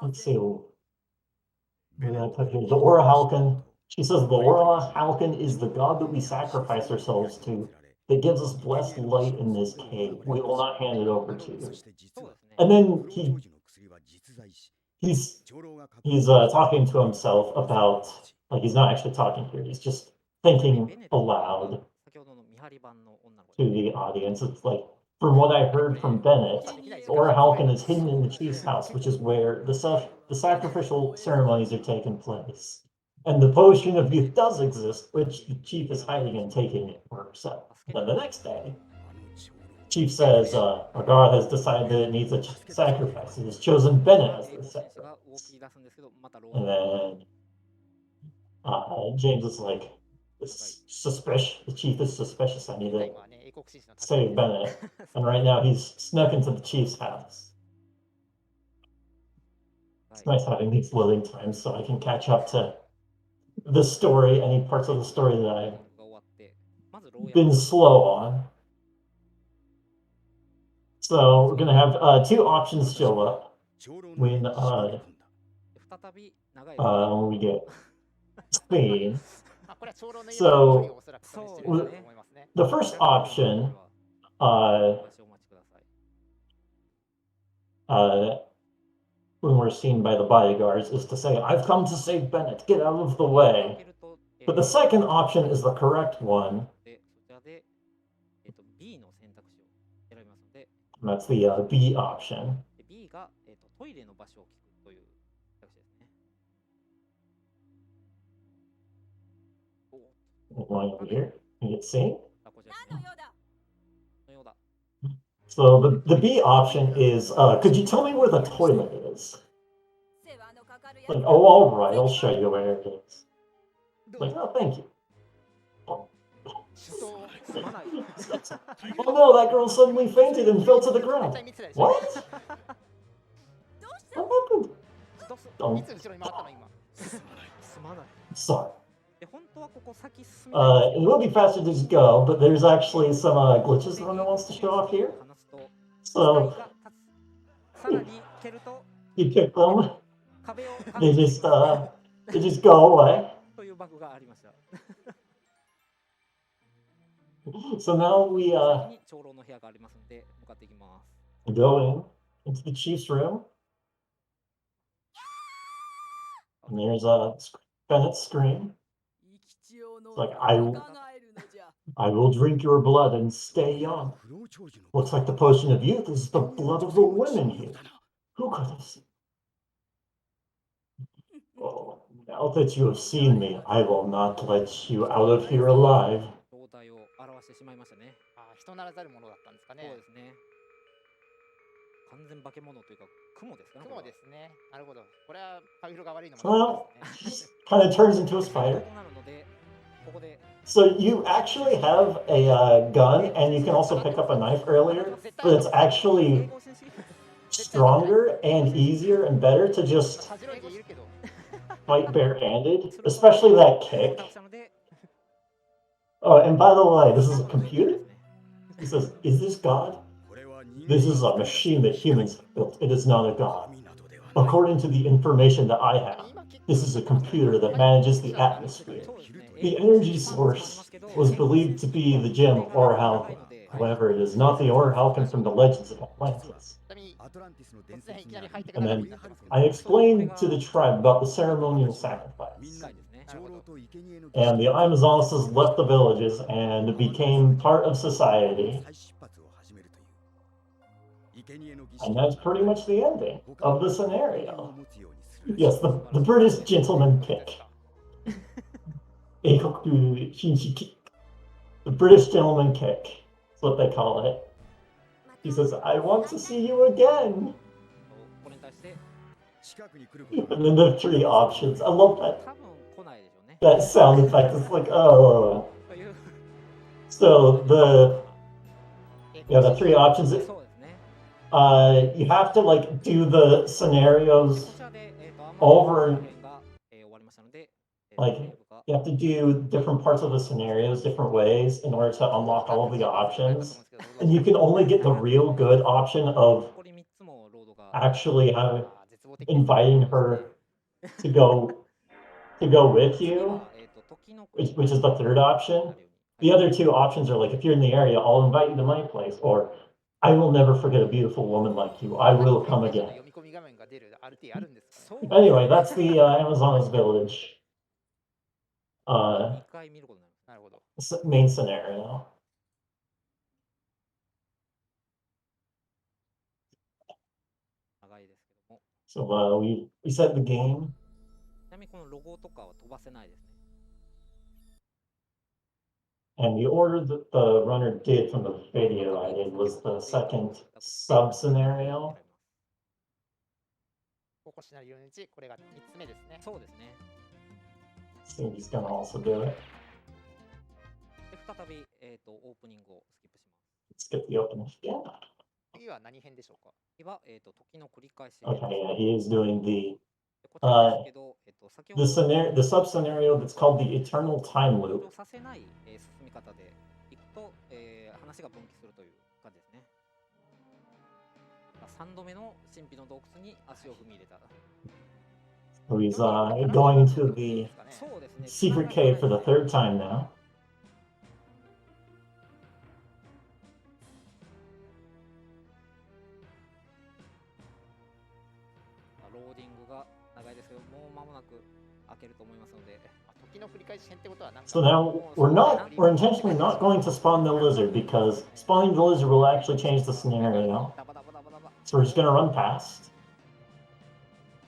let's see. Where did I put here? The Orhalcon. She says the Orhalcon is the god that we sacrifice ourselves to, that gives us blessed light in this cave. We will not hand it over to you. そして実は And then 不老長寿の薬は実在し he's 長老が talking to himself about, like, he's not actually talking here. He's just thinking aloud 先ほどの見張り版の女の子 to the audience. It's like, from what I heard from Bennett, Orhalcon is hidden in the chief's house, which is where the sacrificial ceremonies are taking place. And the potion of youth does exist, which the chief is hiding and taking it for himself. Then the next day, あの長老 chief says, our god has decided that it needs a sacrifice. It has chosen Bennett as the 選手が動 sacrifice. き出すんですけどまたロー And then James is like, it's suspicious. The chief is suspicious. I need 今 to はね英国紳士の save Bennett. And right now he's snuck into the chief's house. It's nice having these loading times so I can catch up to the story, any parts of the story that が終わってまず牢 I've 屋 been slow on. So we're gonna have two options show up 長老の when 絞り込んだ再び長い when we get Spain. まあこれは長老の家 So- の距離をおそらく試してるんだと思いますね。 The first option, お待ちください when we're seen by the bodyguards, is to say, "I've come to save Bennett. Get out of the 開 way." けると But the second option is the correct one. でそちらでB の選択肢を選びますので And that's the B option. で B がトイレの場所を聞くという選択肢ですね Going over here, you get seen. あこちらですねのようだ So the B option is, could you tell me where the toilet is? Like, oh, all right, I'll show you where it is. Like, oh, thank you. 首相すまない Oh no, that girl suddenly fainted and fell to the めっ ground. ちゃ見てたでしょ What? What happened? どうすどんいつ後ろに回ったの今。すまない Sorry. It will be faster to just go, but there's actually some glitches the runner wants to show off here. So you pick them, they just go away. So now we go into the chief's room, and there's Bennett's scream. It's like, I will drink your blood and stay young. Looks like the potion of youth is the blood of the women here. Who could have seen? Oh, now that you have seen me, I will not let you out of here alive. 人ならざるものだったんですかね。そうですね。完全化け物というか雲ですかね。雲ですね。なるほど。これはパビロが悪いのもですね。Kind of turns into a spider. So you actually have a gun, and you can also pick up a knife earlier, but it's actually stronger and easier and better to just fight barehanded, especially that kick. Oh, and by the way, this is a computer? He says, is this God? This is a machine that humans have built. It is not a God. According to the information that I have, this is a computer that manages the atmosphere. The energy source was believed to be the gem of Orhalcon. However, it is not the Orhalcon from the Legends of Atlantis. And then I explained to the tribe about the ceremonial sacrifice. And the Amazonas left the villages and became part of society. And that's pretty much the ending of the scenario. Yes, the British gentleman kick. The British gentleman kick. That's what they call it. He says, I want to see you again. And then the three options. I love that. That sound effect is like, oh. So the three options. You have to like do the scenarios over and like you have to do different parts of the scenarios different ways in order to unlock all of the options. And you can only get the real good option of actually inviting her to go with you, which is the third option. The other two options are like, if you're in the area, I'll invite you to my place, or I will never forget a beautiful woman like you. I will come again. Anyway, that's the Amazonas village main scenario. So we set the game. And the order that the runner did from the video I did was the second sub scenario. So he's gonna also do it. Skip the opening. Yeah. Okay, yeah, he is doing the sub scenario that's called the Eternal Time Loop. So he's going to the secret cave for the third time now. So now we're intentionally not going to spawn the lizard because spawning the lizard will actually change the scenario. So we're just gonna run past.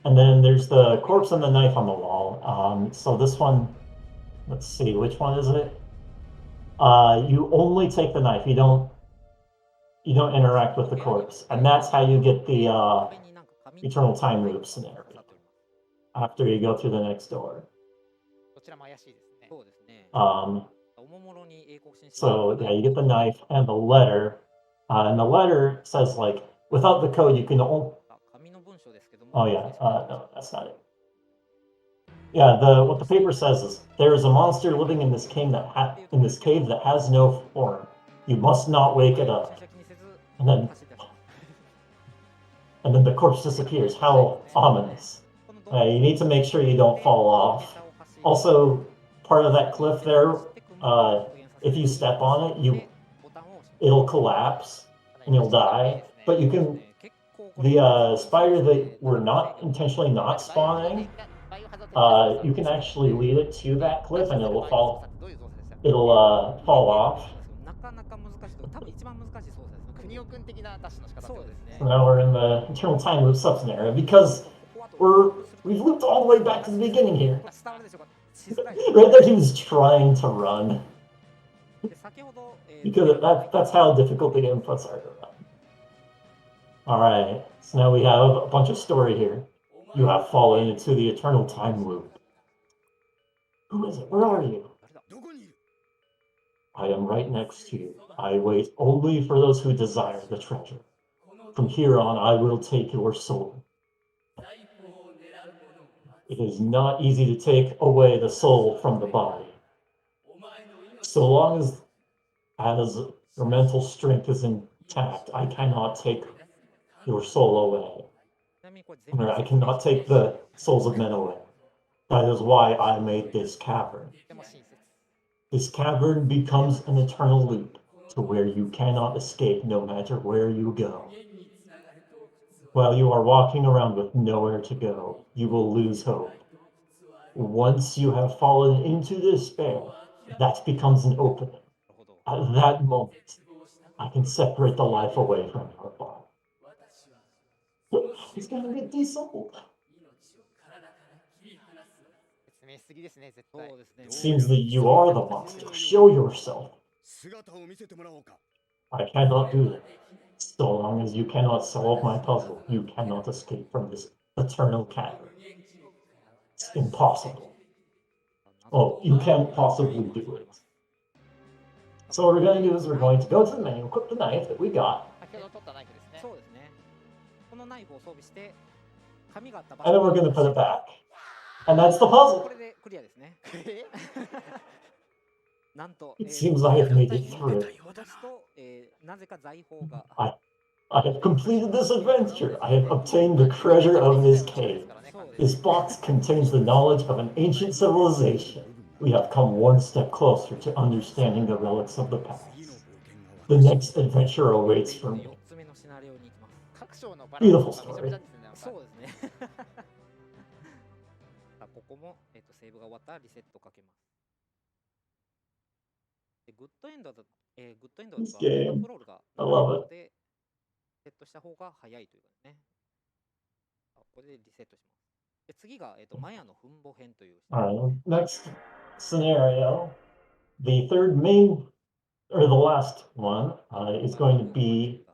And then there's the corpse and the knife on the wall. So this one, let's see, which one is it? You only take the knife. You don't interact with the corpse, and that's how you get the Eternal Time Loop scenario. After you go through the next door. So yeah, you get the knife and the letter, and the letter says like, without the code, you can only. Oh yeah, no, that's not it. Yeah, what the paper says is there is a monster living in this cave that has no form. You must not wake it up. And then the corpse disappears. How ominous. You need to make sure you don't fall off. Also, part of that cliff there, if you step on it, it'll collapse and you'll die. But you can, the spider that we're not intentionally not spawning, you can actually lead it to that cliff and it'll fall off. So now we're in the internal time loop sub scenario because we've looped all the way back to the beginning here. Right there, he was trying to run. Because that's how difficult the inputs are to run. Alright, so now we have a bunch of story here. You have fallen into the eternal time loop. Who is it? Where are you? I am right next to you. I wait only for those who desire the treasure. From here on, I will take your soul. It is not easy to take away the soul from the body. So long as your mental strength is intact, I cannot take your soul away. I cannot take the souls of men away. That is why I made this cavern. This cavern becomes an eternal loop to where you cannot escape no matter where you go. While you are walking around with nowhere to go, you will lose hope. Once you have fallen into despair, that becomes an opening. At that moment, I can separate the life away from your body. He's gonna get desouled. It seems that you are the monster. Show yourself. I cannot do that. So long as you cannot solve my puzzle, you cannot escape from this eternal cavern. It's impossible. Oh, you can't possibly do it. So what we're going to do is we're going to go to the menu, equip the knife that we got. And then we're going to put it back. And that's the puzzle. It seems I have made it through. I have completed this adventure. I have obtained the treasure of this cave. This box contains the knowledge of an ancient civilization. We have come one step closer to understanding the relics of the past. The next adventure awaits for me. Beautiful story. ここも、セーブが終わったらリセットかけます。でグッドエンドだと、グッドエンドだとフロールがのでセットした方が早いというかね。これでリセットします。で次が、マヤの墳墓編という。Next scenario, the third main, or the last one, is going to be.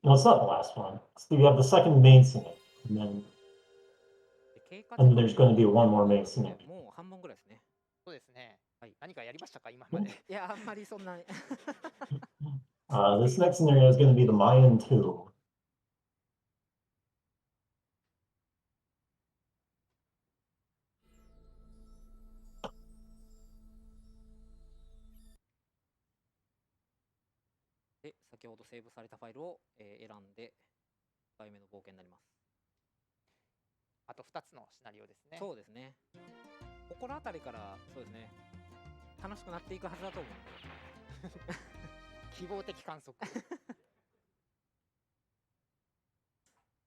No, it's not the last one. So you have the second main scenario, and then there's going to be one more main scenario. もう半分ぐらいですね。そうですね。はい。何かやりましたか今まで。いやあんまりそんな。This next scenario is going to be the Mayan tomb. .先ほどセーブされたファイルを、選んで1回目の冒険になります。あと2つのシナリオですね。そうですね。ここら辺りからそうですね。楽しくなっていくはずだと思う。希望的観測。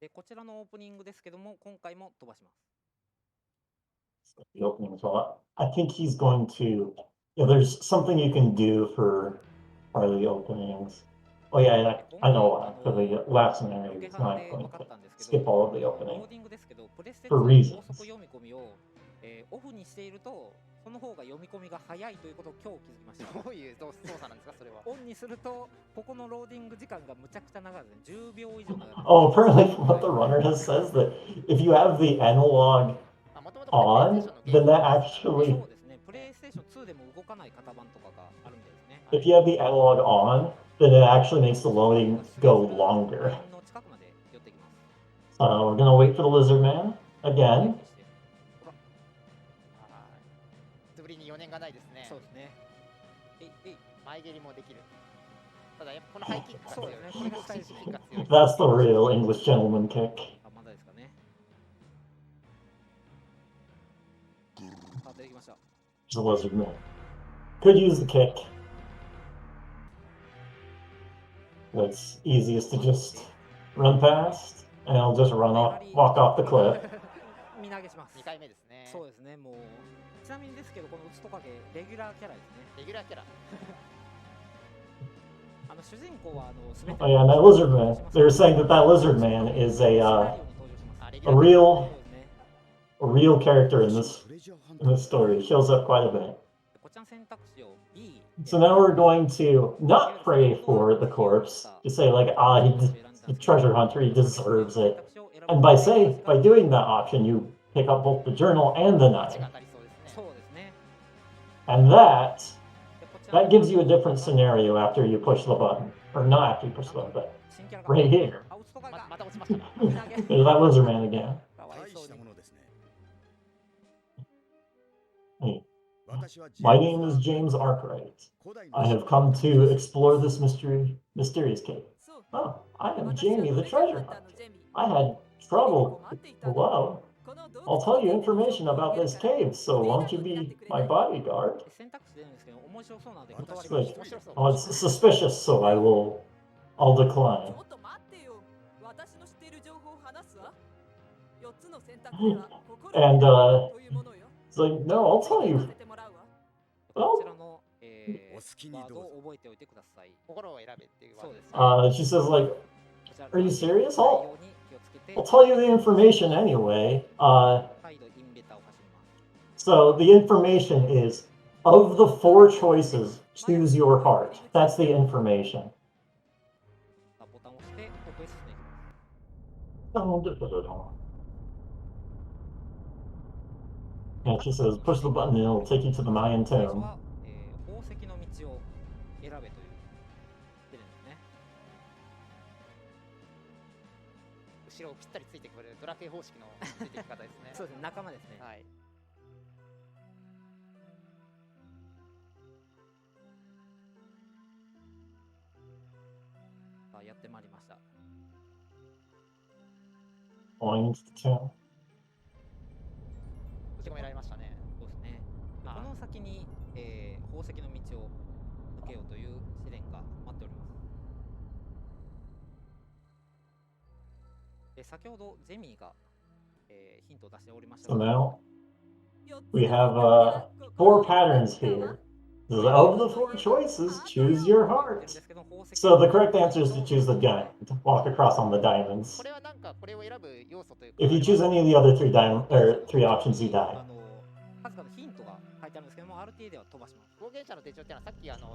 でこちらのオープニングですけども、今回も飛ばします。The opening as well. I think he's going to. Yeah, there's something you can do for part of the openings. Oh yeah, I know for the last scenario, it's not going to skip all of the opening for reasons. オフにしているとその方が読み込みが早いということを今日気づきました。どういう操作なんですかそれは。オンにするとここのローディング時間がむちゃくちゃ長いですね。10秒以上長い。Oh, apparently what the runner has says that if you have the analog on, then that actually. そうですね。プレイステーション2でも動かない型番とかがあるんですね。If you have the analog on, then it actually makes the loading go longer. We're gonna wait for the lizard man again. ぶりに余念がないですね。そうですね。前蹴りもできる。ただやっぱこのハイキックが強い。そうですね。これがスタイル的に。 That's the real English gentleman kick. あ、まだですかね。あ、出てきました。 Just a lizard man. Could use the kick. It's easiest to just run past, and I'll just run off, walk off the cliff. 見投げします。2回目ですね。そうですね。もうちなみにですけど、このうつとかげレギュラーキャラですね。レギュラーキャラ。主人公は全て Oh yeah, and that lizard man. They were saying that that lizard man is a real character in this story. It shows up quite a bit. こちらの選択肢を B。 So now we're going to not pray for the corpse, to say like, he's a treasure hunter, he deserves it. And by doing that option, you pick up both the journal and the knife. そうですね。 And that gives you a different scenario after you push the button. Or not after you push the button, but right here. あ、うつとかが There's that lizard man again. かわいそうに。 Hey. My name is James Arkwright. I have come to explore this mysterious cave. Oh, I am Jamie the treasure hunter. I had trouble below. I'll tell you information about this cave, so won't you be my bodyguard? 選択肢出るんですけど、面白そうなので断り It's ます。 like, oh, it's suspicious, so I'll decline. And it's like, no, I'll tell you. こちら Well, のワードを覚えておいてください。心を選べっていうワードです。 she says like, こちら are you serious? 内容に気をつけて I'll tell you the information anyway. 再度インベーターを走ります。 So the information is, of the 4 choices, choose your heart. That's the information. ボタンを押して奥へ進んでいきます。 And she says, push the button and it'll take you to the Mayan 最初 tomb. は、宝石の道を選べという手ですね。後ろをぴったりついてくるドラクエ方式のついていき方ですね。そうですね、仲間ですね。はい。さあ、やってまいりました。 Going into the tomb. 閉じ込められましたね。そうですね。でこの先に、宝石の道を抜けようという試練が待っております。先ほどジェミーが、ヒントを出しておりました So が、 now we have 4 patterns here. Of the 4 choices, choose your heart. So the correct answer is to choose the diamond. Walk across on the diamonds. これはなんかこれを選ぶ要素というか。 If you choose any of the other 3 options, you die. 数々ヒントが書いてあるんですけども、RTA では飛ばします。冒険者の手帳っていうのはさっき骸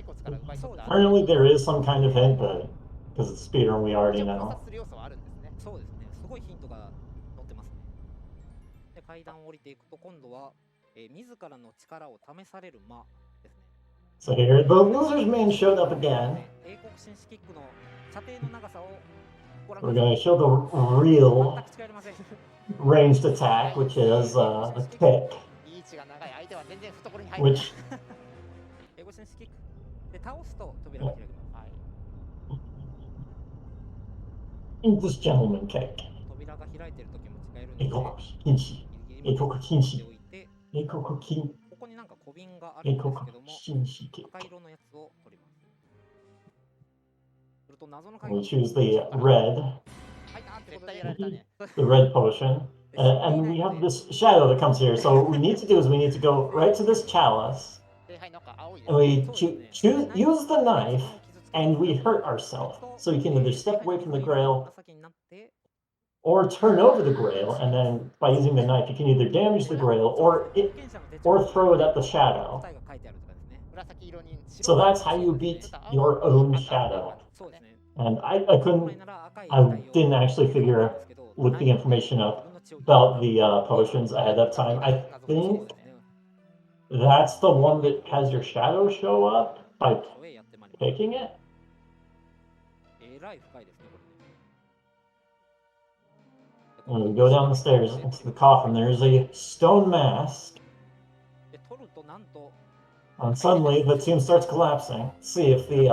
骨から奪い取った。 Apparently there is some kind of hint, but because it's speedrun, we already 考 know. 察する要素はあるんですね。そうですね、すごいヒントが載ってますね。で、階段を降りていくと、今度は、自らの力を試される間ですね。 So here, the lizard man showed up again. 英国紳士キックの射程の長さをご覧 We're くださ going い。 to show the real 全く違いません。 ranged attack, which is the kick, いい位置が長い。相手は全然懐に入る。 which 英国紳士キックで倒すと扉が開きます。はい。 English gentleman kick. 扉が開いている時も使えるので、 Eikoku kinshi. ギリギリまで Eikoku して kinshi. おいて、 Eikoku kin. ここになんか小瓶があるんです Eikoku けども、 kinshi kick. 赤色のやつを取ります。すると謎の We 鍵 choose the red, 入ったってこ絶とで対やられたね。 the red potion. And we have this shadow that comes here. So what we need to do is we need to go right to this chalice, で、はい、なんか青いです and ね。 we use the knife, and we hurt ourselves. So we can either step away from the grail 紫になって or turn over the grail, and then by using the knife, you can either damage the grail or throw it at the shadow. 答えが書いてあるとかですね。紫色に So that's how you beat your own shadow. そうですね。 And I 本 couldn't, 来なら赤い I 液体を didn't actually figure, look the information up about the potions ahead of time. I そう think ですね。 that's the one that has your shadow show up by やってまいりました。 picking it. えらい深いですね、これね。 When we go down the stairs into the coffin, there's a stone mask. で取る And suddenly the team starts collapsing. See if the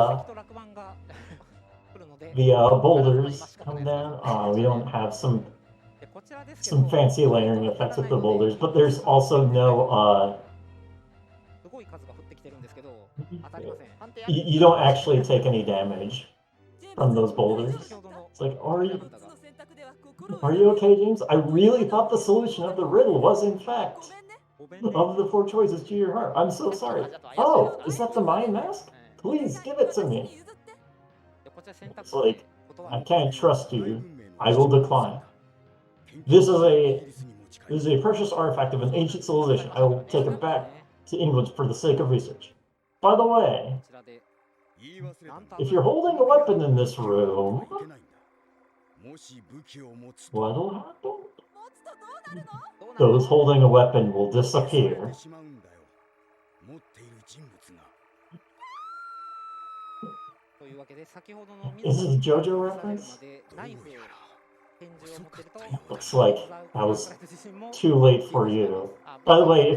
boulders come down. We don't have some fancy layering effects with the boulders, but there's also no you don't actually take any damage from those boulders. It's like, are you okay, James? I really thought the solution of the riddle was, in fact, of the 4 choices to your heart. I'm so sorry. Oh, is that the Mayan mask? Please give it to me. It's like, I can't trust you. I will decline. This is a precious artifact of an ancient civilization. I will take it back to England for the sake of research. By the way, if you're holding a weapon in this room, what'll happen? Those holding a weapon will disappear. Is this a JoJo reference? Looks like I was too late for you. By the way,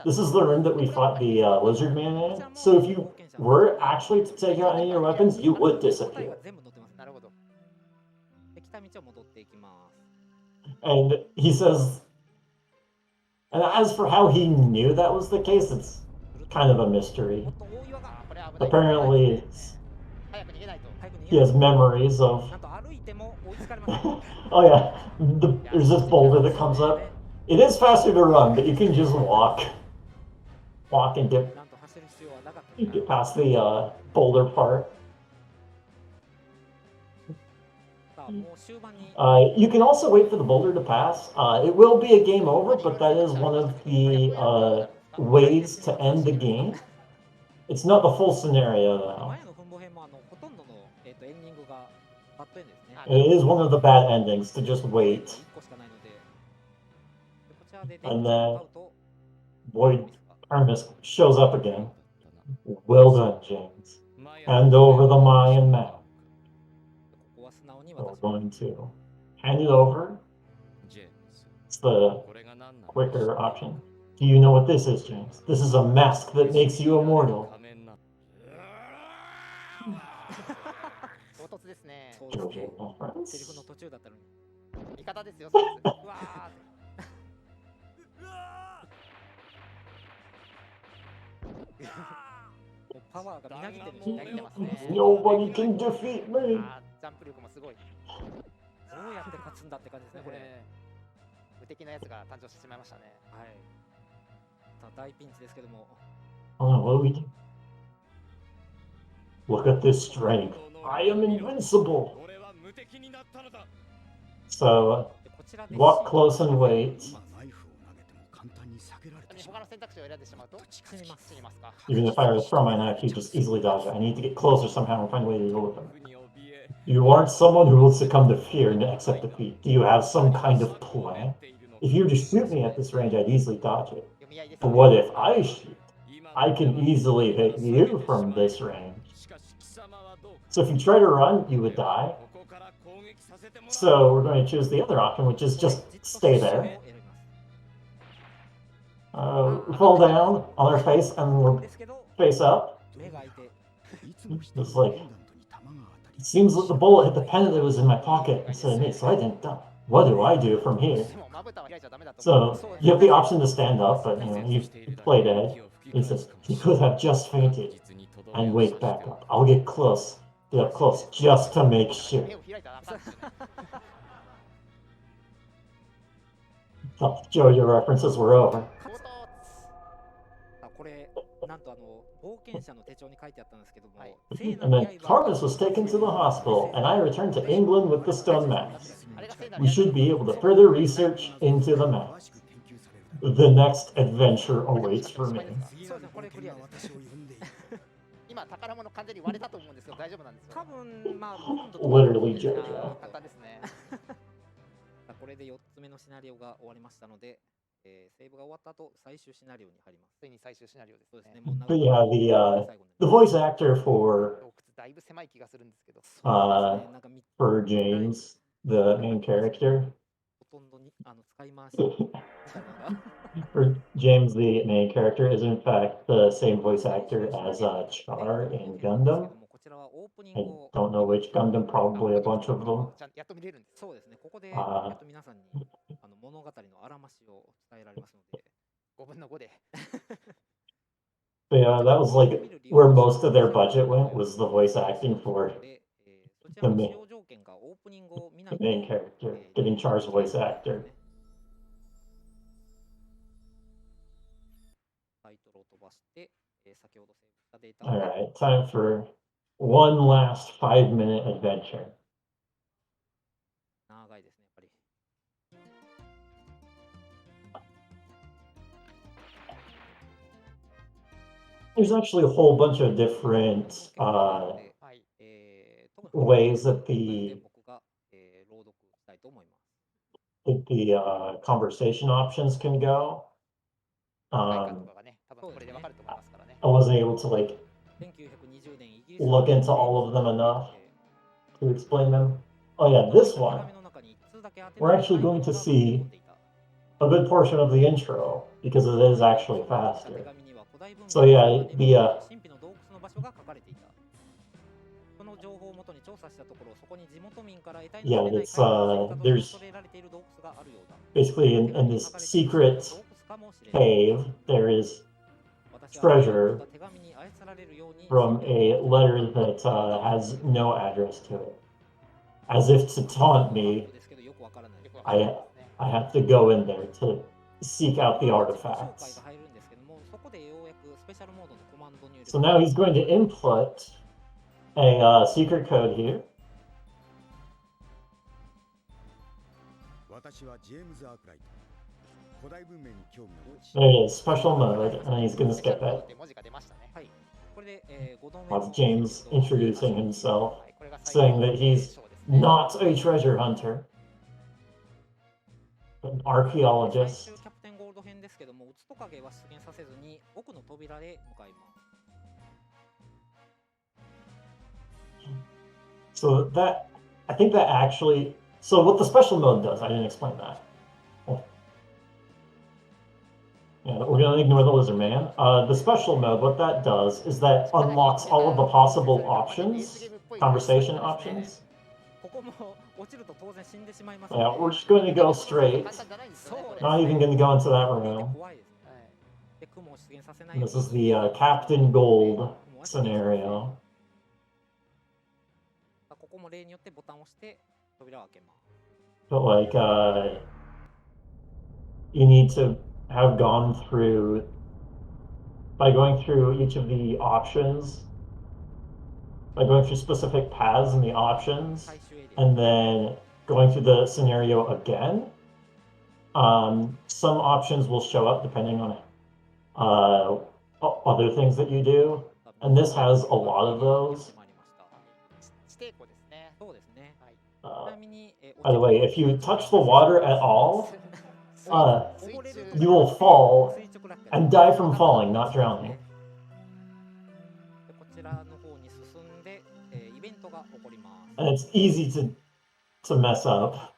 this is the room that we fought the lizard man in. So if you were actually to take out any of your weapons, you would disappear. And he says, and as for how he knew that was the case, it's kind of a mystery. Apparently, he has memories of. Oh yeah, there's this boulder that comes up. It is faster to run, but you can just walk and get past the boulder part. You can also wait for the boulder to pass. It will be a game over, but that is one of the ways to end the game. It's not the full scenario, though. It is one of the bad endings to just wait. And then Void Armis shows up again. Well done, James. Hand over the Mayan map. We're going to hand it over. It's the quicker option. Do you know what this is, James? This is a mask that makes you immortal. JoJo reference. Nobody can defeat me. 無敵なやつが誕生してしまいましたね。はい。さあ大ピンチですけども。Oh, what do we do? Look at this strength. I am invincible. So, walk close and wait. Even if I were to throw my knife, you just easily dodge it. I need to get closer somehow and find a way to deal with them. You aren't someone who will succumb to fear and accept defeat. Do you have some kind of plan? If you were to shoot me at this range, I'd easily dodge it. But what if I shoot? I can easily hit you from this range. So if you try to run, you would die. So we're going to choose the other option, which is just stay there. Fall down on our face and we're face up. It's like, it seems that the bullet hit the pen that was in my pocket instead of me, so I didn't die. What do I do from here? So you have the option to stand up, but you play dead. He says, he could have just fainted and wake back up. I'll get close. Get up close just to make sure. Oh, JoJo references were over. And then Harvest was taken to the hospital, and I returned to England with the stone mask. We should be able to further research into the mask. The next adventure awaits for me. Literally JoJo. これで4つ目のシナリオが終わりましたので、セーブが終わった後、最終シナリオに入ります。ついに最終シナリオですね。そうですね。もう But yeah, the voice actor for for James, the main character, For James, the main character, is in fact the same voice actor as Char in Gundam. I don't know which Gundam, probably a bunch of them. やっと見れるんです。そうですね、ここでやっと皆さんに物語のあらましを伝えられますので。5分の5で。But yeah, that was like where most of their budget went, was the voice acting for the main character, getting Char's voice actor. Alright, time for one last 5-minute adventure. 長いですね、やっぱり。There's actually a whole bunch of different ways that the conversation options can go. I wasn't able to like look into all of them enough to explain them. Oh yeah, this one. We're actually going to see a good portion of the intro because it is actually faster. So yeah, it's there's basically in this secret cave there is treasure from a letter that has no address to it. As if to taunt me, I have to go in there to seek out the artifacts. So now he's going to input a secret code here. There it is, special mode, and he's going to skip it. That's James introducing himself, saying that he's not a treasure hunter, but an archaeologist. So that, I think that actually, so what the special mode does, I didn't explain that. Yeah, we're gonna ignore the lizard man. The special mode, what that does is that unlocks all of the possible options, conversation options. Yeah, we're just going to go straight. Not even going to go into that room. This is the Captain Gold scenario. But like, you need to have gone through, by going through each of the options, by going through specific paths in the options, and then going through the scenario again. Some options will show up depending on other things that you do, and this has a lot of those. By the way, if you touch the water at all, you will fall and die from falling, not drowning. And it's easy to mess up,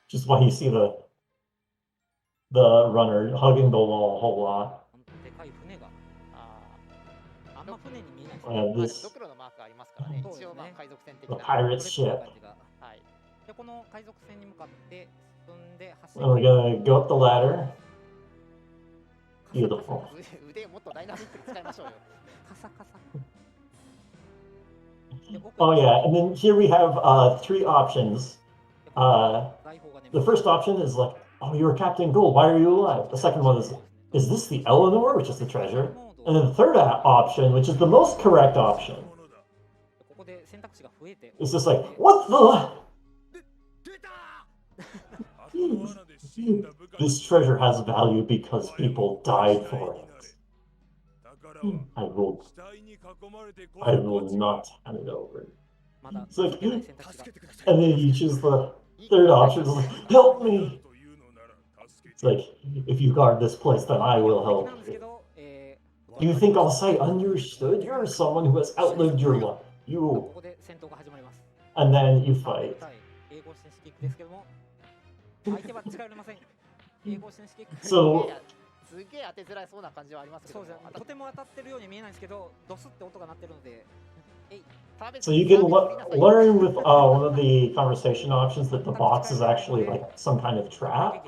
just when you see the runner hugging the wall a whole lot. This the pirate ship. And we're gonna go up the ladder. Beautiful. Oh yeah, and then here we have 3 options. The first option is like, oh, you're Captain Gold, why are you alive? The second one is this the Eleanor, which is the treasure? And then the third option, which is the most correct option, is just like, what the? This treasure has value because people died for it. I will not hand it over. It's like, and then you choose the third option, it's like, help me! It's like, if you guard this place, then I will help you. Do you think I'll say understood? You're someone who has outlived your life. And then you fight. 相手は近寄れません。平行線式 So すげえ当てづらいそうな感じはありますけどそうじゃん、とても当たってるように見えないんですけど、ドスって音が鳴ってるので、So you can learn with one of the conversation options that the box is actually like some kind of trap.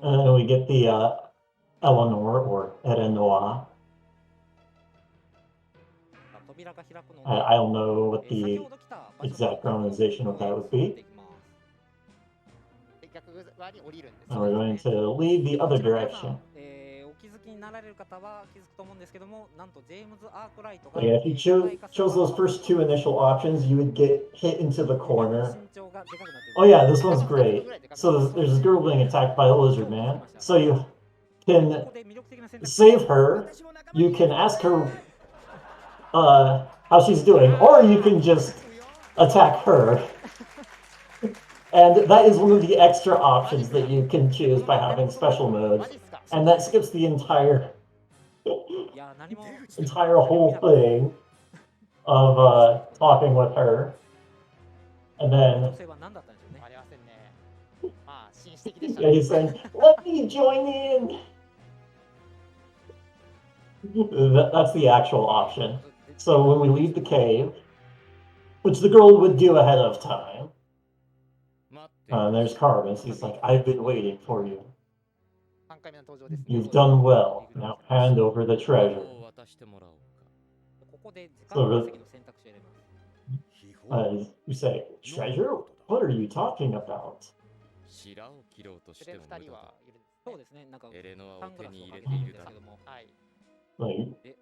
And then we get the Eleanor or Erenoa. I don't know what the exact pronunciation of that would be. And we're going to leave the other direction. お気づきになられる方は気づくと思うんですけども、なんとジェームズ・アークライトが Yeah, if you chose those first two initial options, you would get hit into the corner. Oh yeah, this one's great. So there's this girl being attacked by a lizard man. So you can save her. You can ask her how she's doing, or you can just attack her. And that is one of the extra options that you can choose by having special modes. And that skips the entire whole thing of talking with her. And then yeah, he's saying, "Let me join in." That's the actual option. So when we leave the cave, which the girl would do ahead of time, there's Carvis. He's like, "I've been waiting for you. You've done well. Now hand over the treasure." So you say, "Treasure? What are you talking about?" そうですね、なんかサングラスをかけているんですけども、Like, で、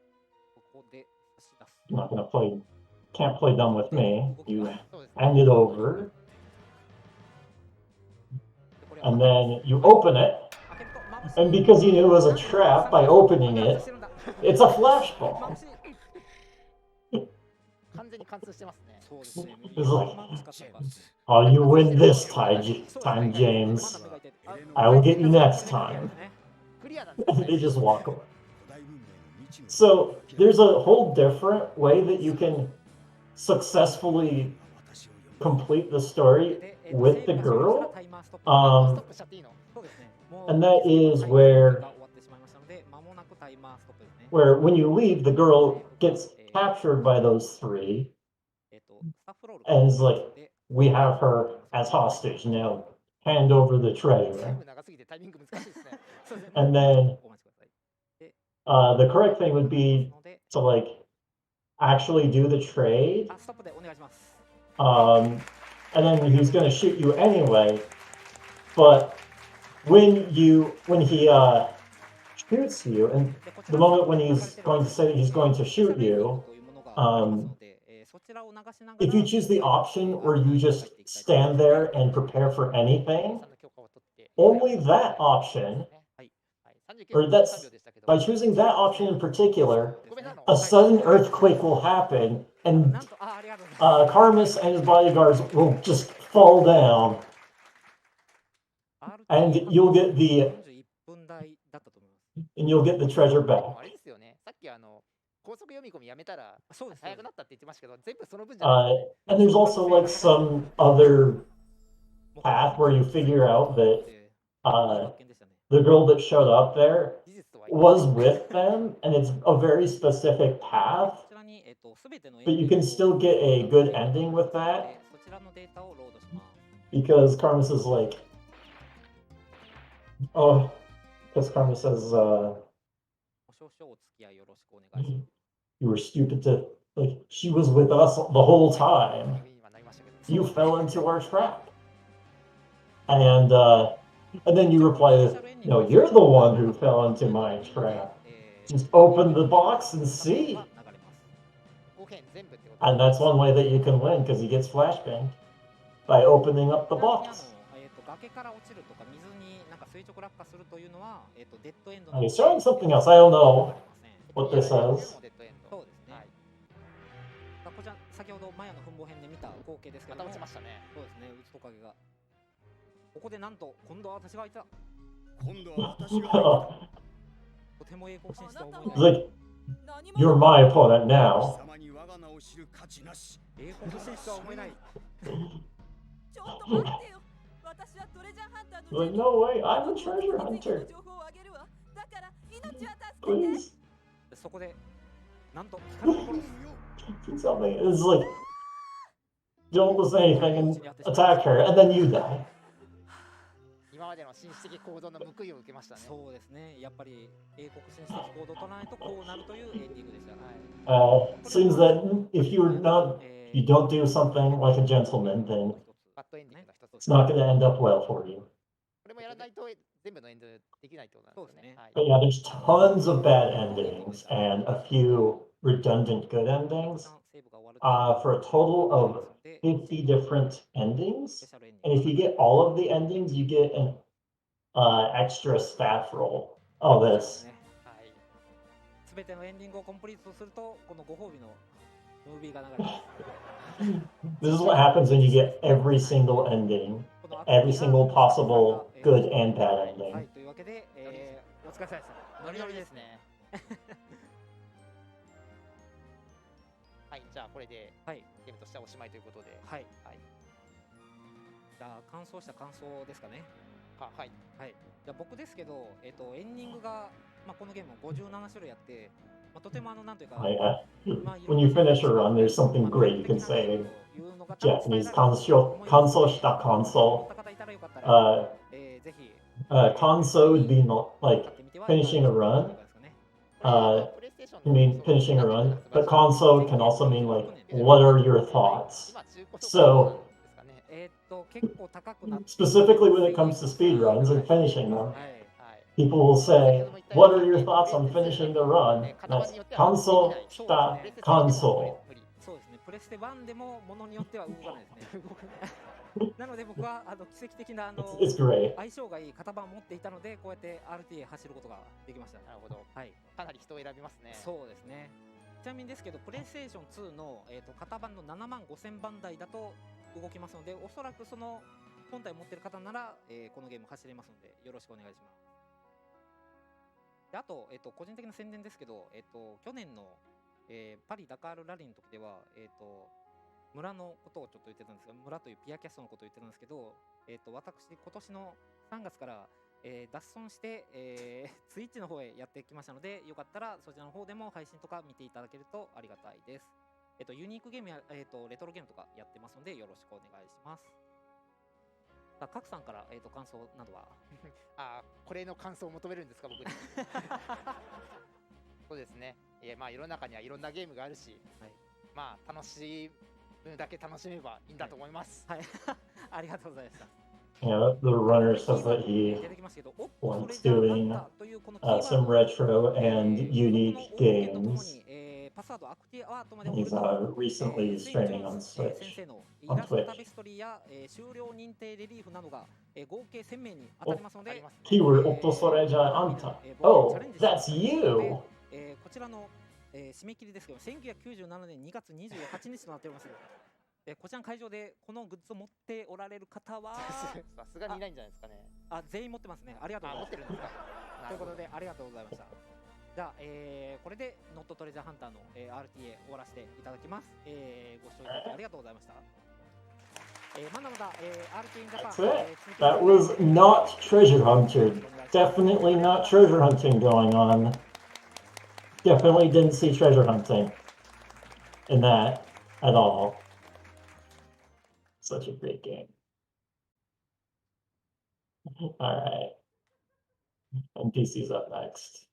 ここで差し出す。 you're not gonna play, can't play dumb with me. You hand it over, and then you open it, and because you knew it was a trap by opening it, it's a flashball. It's like, oh, you win this time, James. I will get you next time. They just walk away. So there's a whole different way that you can successfully complete the story with the girl. And that is where when you leave, the girl gets captured by those three. And it's like, we have her as hostage now. Hand over the treasure. And then the correct thing would be to like actually do the trade. And then he's going to shoot you anyway. But when he shoots you, and the moment when he's going to say he's going to shoot you, if you choose the option where you just stand there and prepare for anything, only that option, or that's by choosing that option in particular, a sudden earthquake will happen, and Karmus and his bodyguards will just fall down, and you'll get the treasure back. And there's also like some other path where you figure out that the girl that showed up there was with them, and it's a very specific path, but you can still get a good ending with that, because Karmus is like, oh, because Karmus says, you were stupid to, like, she was with us the whole time. You fell into our trap. And then you reply, no, you're the one who fell into my trap. Just open the box and see. And that's one way that you can win, because he gets flashbang by opening up the box. Okay, showing something else. I don't know what this says. こちら先ほどマヤの墳墓編で見た光景ですけども、また落ちましたね。そうですね、打つトカゲが。ここでなんと今度は私がいた。今度は私がいた。とても栄光紳士とは思えない。Like, you're my opponent now. 栄光紳士とは思えない。ちょっと待ってよ。Like, no way, I'm a treasure hunter. Please. そこでなんと光の殺す Please help me. It's like, don't say anything and attack her, and then you die. 今までの紳士的行動の報いを受けましたね。そうですね。やっぱり英国紳士的行動を取らないとこうなるというエンディングでした。はい。Seems that if you're not, you don't do something like a gentleman, then バッドエンディングの一つ。 it's not going to end up well for you. これもやらないと全部のエンドできないってことなんですよね。はい。 But yeah, there's tons of bad endings and a few redundant good endings. For a total of 50 different endings. And if you get all of the endings, you get an extra staff roll. Oh, this. はい。すべてのエンディングをコンプリートするとこのご褒美のムービーが流れます。 This is what happens when you get every single ending, every single possible good and bad はい、 ending. というわけで、お疲れ様でした。ノリノリですね。はい、じゃあこれではいゲームとしてはおしまいということで。はい。はい。じゃあ感想した感想ですかね。はい。はい。じゃあ僕ですけど、エンディングが、まあ、このゲーム57種類あって、まあ、とてもなんというか、 When you finish a run, there's something great you can say in Japanese. 完走した感想. ぜひ Kanso would be like finishing a run. You mean finishing a run, but console can also mean like, what are your thoughts? So, specifically when it comes to speedruns and finishing them, people will say, what are your thoughts on finishing the run? That's console shita console. そうですね。プレステ1でもものによっては動かないですね。なので僕は奇跡的なIt's great. 相性がいい型番を持っていたので、こうやって RTA 走ることができました。なるほど。はい。かなり人を選びますね。そうですね。ちなみにですけど、プレイステーション2の型番の75000番台だと動きますので、おそらくその本体を持っている方なら、このゲーム走れますのでよろしくお願いします。であと、個人的な宣伝ですけど、去年の、パリ・ダカールラリーの時では、村のことをちょっと言ってたんですが、村というピアキャストのことを言ってたんですけど、私、今年の3月から、脱損して、ツイッチの方へやってきましたので、よかったらそちらの方でも配信とか見ていただけるとありがたいです。ユニークゲームや、レトロゲームとかやってますので、よろしくお願いします。さあ、賀来さんから、感想などはこれの感想を求めるんですか、僕に。そうですね。まあ世の中にはいろんなゲームがあるし、はい、まあ楽しむだけ楽しめばいいんだと思います。はい。ありがとうございました。Yeah, the runner says that he wants doing some retro and unique games. He's recently streaming on Twitch. Keyword 落とそれじゃあんた. Oh, that's you! こちらの、締め切りですけど、1997年2月28日となっております。こちらの会場でこのグッズを持っておられる方はさすがにいないんじゃないですかね。全員持ってますね。ありがとうございます。持ってるんですか。ということでありがとうございました。じゃあ、これでノットトレジャーハンターの、RTA 終わらせていただきます。ご視聴いただきありがとうございました。まだまだ、RTA In Japan That was not treasure hunter. Definitely not treasure hunting going on. Definitely didn't see treasure hunting in that at all. Such a great game. All right. And PC's up next.